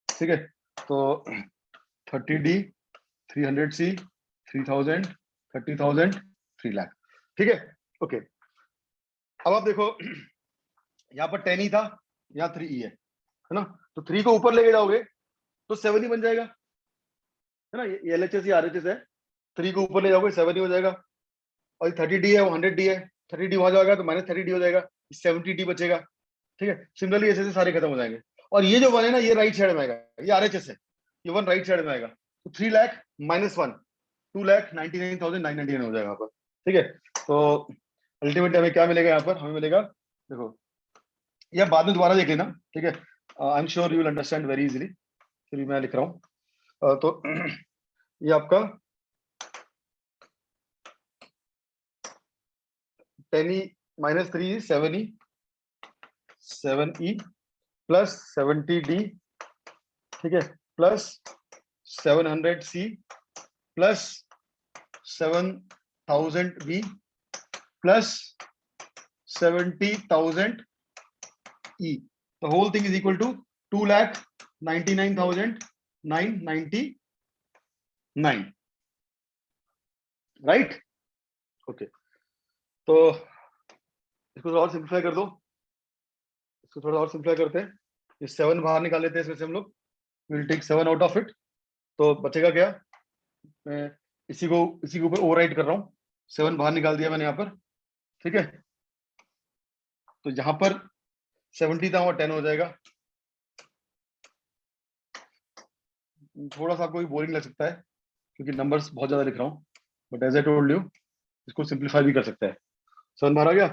ठीक है। तो 30D, 300C, 3000, 30,000, 3 लाख, ठीक है। ओके, अब आप देखो यहाँ पर 10E था, यहाँ 3E है ना। तो 3 को ऊपर लेके जाओगे तो 7 ही बन जाएगा, है ना। ये LHS या RHS है, 3 को ऊपर ले जाओगे 7 ही हो जाएगा, और 30D है वो 100D है, 30D वहां जाएगा तो -30D हो जाएगा, 70D बचेगा। ठीक है, सिमिलरली ऐसे ऐसे सारे खत्म हो जाएंगे। और ये जो वन है ना, ये राइट साइड में आएगा, ये RHS है, ये वन राइट साइड में आएगा, तो 3 लाख -1 2,99,999 हो जाएगा यहाँ पर। ठीक है, तो अल्टीमेटली हमें क्या मिलेगा यहाँ पर, हमें मिलेगा, देखो या बाद में दोबारा देख लेना। ठीक है, I am sure you will understand very easily. फिर भी मैं लिख रहा हूँ, तो ये आपका 10E -3 7E 7E plus 70D, ठीक है, plus 700C plus 7,000B plus 70,000E, the whole thing is equal to 2,99,999, right. Okay, तो इसको थोड़ा और सिंप्लीफाई कर दो, इसको थोड़ा और सिंप्लीफाई करते हैं, ये 7 बाहर निकाल लेते हैं इसमें से हम लोग, will take 7 out of it, तो बचेगा क्या, मैं इसी के ऊपर ओवरराइट कर रहा हूँ, 7 बाहर निकाल दिया मैंने यहाँ पर। ठीक है, तो यहाँ पर 70 था, 10 हो जाएगा। थोड़ा सा आपको भी बोरिंग लग सकता है क्योंकि नंबर्स बहुत ज्यादा लिख रहा हूँ, but as I told you इसको सिंप्लीफाई भी कर सकता है। समझ में आ गया?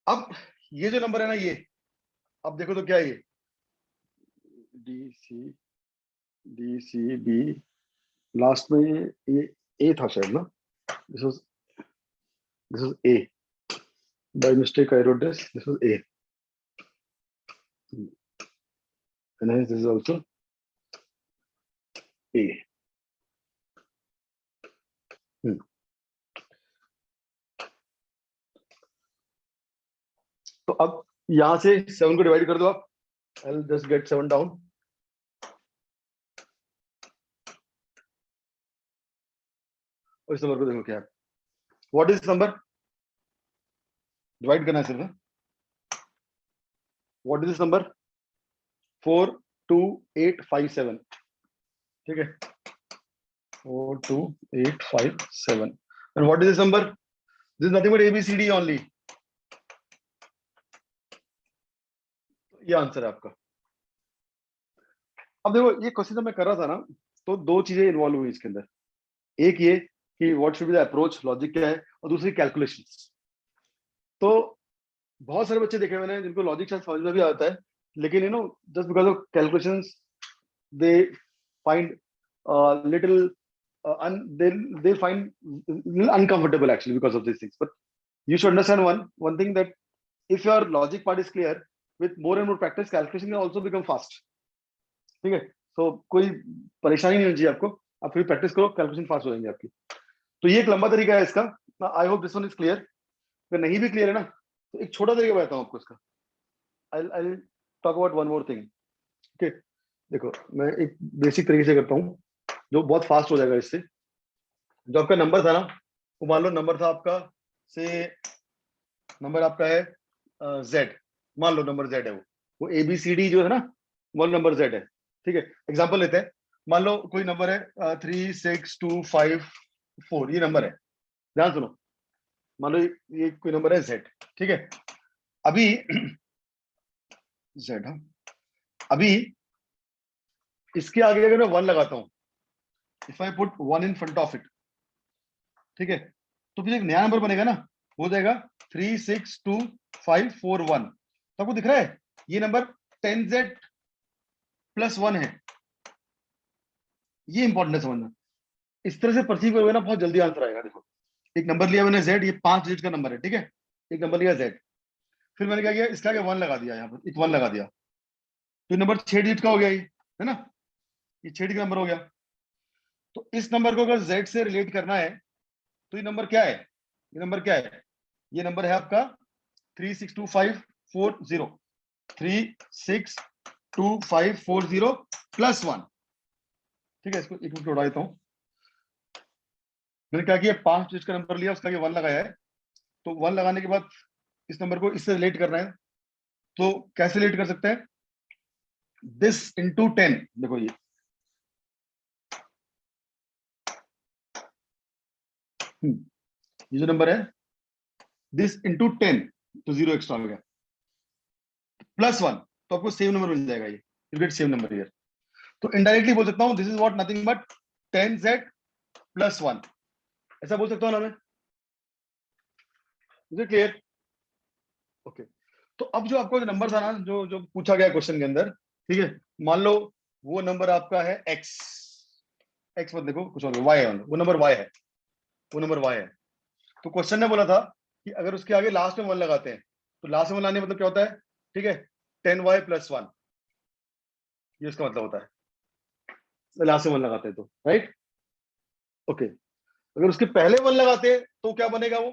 अब ये जो नंबर है ना, ये अब देखो तो क्या है, ये डी सी बी लास्ट में ये ए था शायद ना, this was a, by mistake I wrote this was a, and hence this is also A. तो अब यहां से 7 को डिवाइड कर दो आप, I'll just get 7 down, और इस नंबर को देखो क्या है, व्हाट इज नंबर, डिवाइड करना है सिर्फ, व्हाट इज दिस नंबर 42857, ठीक है 42857, and what is this number, this is nothing but ABCD only, ये आंसर है आपका। अब देखो ये क्वेश्चन जब मैं कर रहा था ना, तो दो चीजें इन्वॉल्व हुई इसके अंदर, एक ये कि what should be the approach, logic क्या है, और दूसरी कैलकुलेशंस। तो बहुत सारे बच्चे देखे मैंने जिनको लॉजिक शायद समझ में भी आता है, लेकिन you know just because of calculations they find little they find little uncomfortable actually because of these things. But you should understand one thing, that if your logic part is clear, with more and more practice, calculation can also become fast. ठीक है, so कोई परेशानी नहीं होनी चाहिए आपको, आप फिर प्रैक्टिस करो, कैलकुलेशन फास्ट हो जाएंगे आपकी। तो ये एक लंबा तरीका है इसका, I hope this one is clear. अगर नहीं भी क्लियर है ना, तो एक छोटा तरीका बताता हूँ आपको इसका, I'll talk about one more thing. Okay, देखो मैं एक बेसिक तरीके से करता हूँ जो बहुत फास्ट हो जाएगा इससे। जो आपका नंबर था ना, वो मान लो नंबर था आपका से, नंबर आपका है Z, मान लो नंबर Z है, वो ABCD जो है ना, वो नंबर Z है। ठीक है, एग्जांपल लेते हैं, मान लो कोई नंबर है 36254, ये नंबर है, ध्यान सुनो, मान लो ये कोई नंबर है Z। ठीक है, अभी Z, हाँ, अभी इसके आगे अगर मैं 1 लगाता हूं, if I put 1 in front of it, ठीक है, तो फिर एक नया नंबर बनेगा ना, हो जाएगा 3625541। तो आपको दिख रहा है ये नंबर 10Z प्लस 1 है, ये इंपॉर्टेंट है समझना। इस तरह से परसीव करोगे ना, बहुत जल्दी आंसर आएगा। देखो एक नंबर लिया मैंने Z, ये 5 डिजिट का नंबर है, ठीक है, एक नंबर लिया Z, फिर मैंने क्या किया, इसके आगे 1 लगा दिया, यहाँ पर एक 1 लगा दिया, तो नंबर 6 डिजिट का हो गया, ये है ना, ये 6 डिजिट का नंबर हो गया। तो इस नंबर को अगर Z से रिलेट करना है, तो ये नंबर क्या है, ये नंबर क्या है, ये नंबर है आपका 362540, 362540 प्लस 1। ठीक है, इसको एक मिनट उड़ा देता हूं। मैंने क्या किया, 5 डिजिट का नंबर लिया, उसका ये 1 लगाया है, तो 1 लगाने के बाद इस नंबर को इससे रिलेट करना है, तो कैसे रिलेट कर सकते हैं, दिस इंटू 10, देखो ये ये जो नंबर है दिस इंटू 10, तो 0 एक्स्ट्रा हो गया, +1, तो आपको सेम नंबर मिल जाएगा, ये you get same number here. तो इनडायरेक्टली बोल सकता हूँ this is what nothing but 10z + 1, ऐसा बोल सकता हूँ ना मैं, इज इट क्लियर? ओके। तो अब जो आपको नंबर था ना, जो जो पूछा गया क्वेश्चन के अंदर, ठीक है, मान लो वो नंबर आपका है x, x मत देखो कुछ और, y है, वो नंबर y है, वो नंबर y है। तो क्वेश्चन ने बोला था कि अगर उसके आगे लास्ट में 1 लगाते हैं, तो लास्ट में 1 लाने मतलब क्या होता है, ठीक है, 10y + 1, ये इसका मतलब होता है लास्ट में 1 लगाते हैं तो, राइट? ओके। अगर उसके पहले 1 लगाते हैं तो क्या बनेगा वो,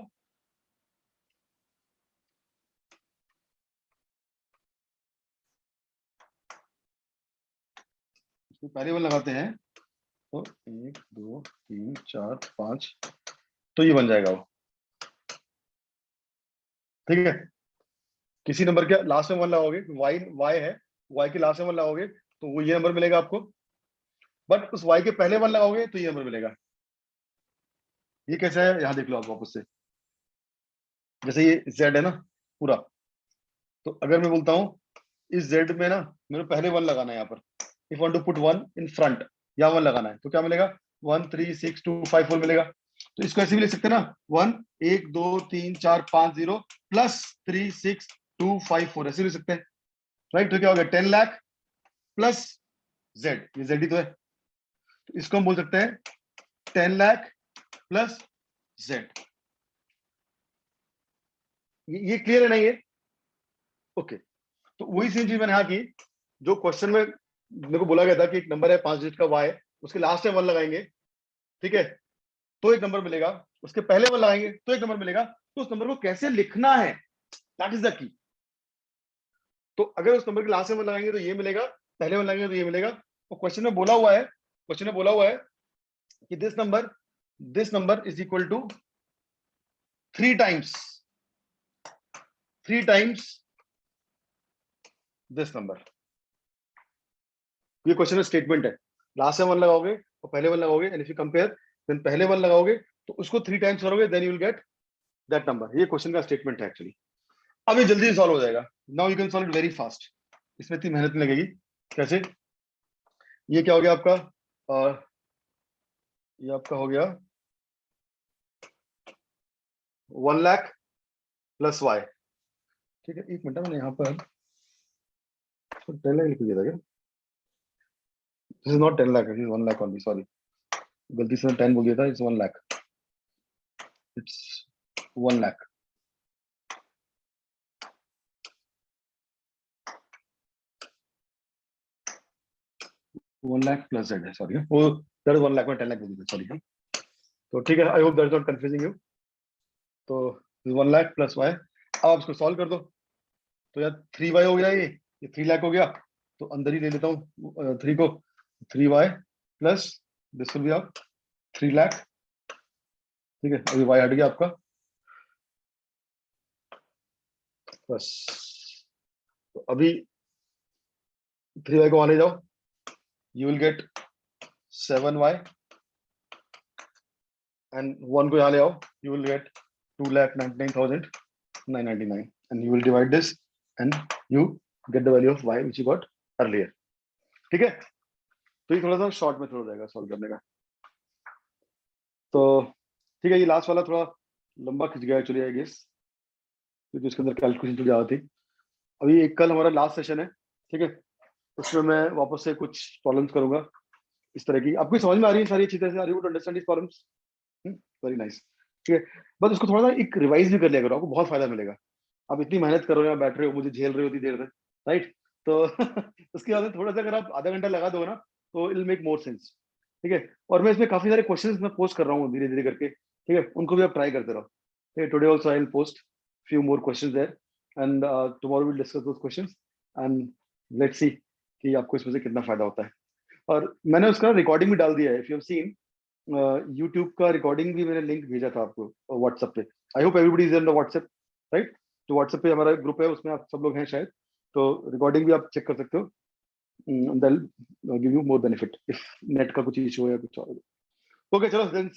उसके पहले 1 लगाते हैं तो 1 2 3 4 5, तो ये बन जाएगा वो, ठीक है। किसी नंबर के लास्ट में 1 लगाओगे, y है, y के लास्ट में 1 लगाओगे तो वो ये नंबर मिलेगा आपको, बट उस y के पहले 1 लगाओगे तो ये नंबर मिलेगा। ये कैसा है, यहां देख लो आप वापस से, जैसे ये z है ना पूरा, तो अगर मैं बोलता हूं इस z में ना मेरे पहले 1 लगाना है, यहाँ पर if want to put 1 in front, यहाँ 1 लगाना है, तो क्या मिलेगा, 1 3 6 2 5 4 मिलेगा। तो इसको ऐसे भी लिख सकते हैं ना, 1 1 2 3 4 5 0 +3 6 2 5 4, ऐसे भी लिख सकते हैं, राइट? तो क्या हो गया, 10 लाख प्लस z, ये z ही तो है, तो इसको हम बोल सकते हैं 10 लाख प्लस z। ये क्लियर है ना ये? ओके। तो वही सेम चीज मैंने यहाँ की, जो क्वेश्चन में मेरे को बोला गया था कि एक नंबर है 5 डिजिट का y, उसके लास्ट में 1 लगाएंगे, ठीक है, तो एक नंबर मिलेगा, उसके पहले 1 लगाएंगे तो एक नंबर मिलेगा, तो उस नंबर को कैसे लिखना है, दैट इज द की। तो अगर उस नंबर के लास्ट में 1 लगाएंगे तो ये मिलेगा, पहले 1 लगाएंगे तो ये मिलेगा। तो क्वेश्चन में बोला हुआ है, क्वेश्चन में बोला हुआ है कि this number is equal to 3 times this number. ये क्वेश्चन में स्टेटमेंट है, लास्ट में 1 लगाओगे और पहले 1 लगाओगे, and if you compare then पहले 1 लगाओगे तो उसको 3 टाइम्स करोगे, then you will get that number. ये क्वेश्चन का स्टेटमेंट है एक्चुअली। अब ये जल्दी सॉल्व हो जाएगा, now you can solve it very fast, इसमें इतनी मेहनत नहीं लगेगी। कैसे, ये क्या हो गया आपका, ये आपका हो गया 1 लाख प्लस y, ठीक है। एक मिनट, मैंने यहाँ पर 10 लाख लिख दिया था क्या, this is not 10 lakh, this is 1 lakh only, sorry, गलती से 10 बोल दिया था, it's 1 lakh, it's 1 lakh. 1 lakh plus z है, सॉरी, वो दैट इज 1 लाख में 10 लाख बोल दिया, सॉरी। तो ठीक है, I hope that is not confusing you. तो 1 लाख प्लस y, अब आप इसको सॉल्व कर दो, तो यार 3y हो गया, ये 3 लाख हो गया, तो अंदर ही ले लेता हूँ 3 को, 3y plus this will be of 3 lakh, ठीक है। अभी y हट गया आपका, बस। तो अभी 3y को आने जाओ, you will gate 7y, and 1 को यहाँ ले आओ, you will gate 2,99,999, and you will divide this and you get the value of y which you got earlier, ठीक है। तो ये थोड़ा सा शॉर्ट मेथड हो जाएगा सॉल्व करने का। तो ठीक है, ये लास्ट वाला थोड़ा लंबा खिंच गया एक्चुअली, आई गेस, क्योंकि उसके अंदर कैलकुलेशन तो ज्यादा थी। अभी एक कल हमारा लास्ट सेशन है, ठीक है, उसमें मैं वापस से कुछ प्रॉब्लम्स करूंगा इस तरह की। आपको समझ में आ रही है सारी चीजें, are you to understand this problems? Very nice, ठीक है। बस उसको थोड़ा सा एक रिवाइज भी कर लिया करो, आपको बहुत फायदा मिलेगा। आप इतनी मेहनत कर रहे हो, यहाँ बैठ रहे हो, मुझे झेल रहे हो इतनी देर तक, राइट? तो उसके बाद थोड़ा सा अगर आप आधा घंटा लगा दो ना, तो इट मेक मोर सेंस, ठीक है। और मैं इसमें काफी सारे क्वेश्चंस मैं पोस्ट कर रहा हूँ धीरे धीरे करके, ठीक है, उनको भी आप ट्राई करते रहो, ठीक है। Today also I will post few more questions there, and tomorrow will discuss those questions, and let's see कि आपको इसमें से कितना फायदा होता है। और मैंने उसका रिकॉर्डिंग भी डाल दिया है, if you have seen YouTube का रिकॉर्डिंग भी मैंने लिंक भेजा था आपको व्हाट्सएप पे। I hope everybody is on the WhatsApp, right? तो व्हाट्सएप पे हमारा ग्रुप है, उसमें आप सब लोग हैं शायद, तो रिकॉर्डिंग भी आप चेक कर सकते हो, that give you more benefit if net का कुछ इशू है या कुछ और। ओके, चलो देन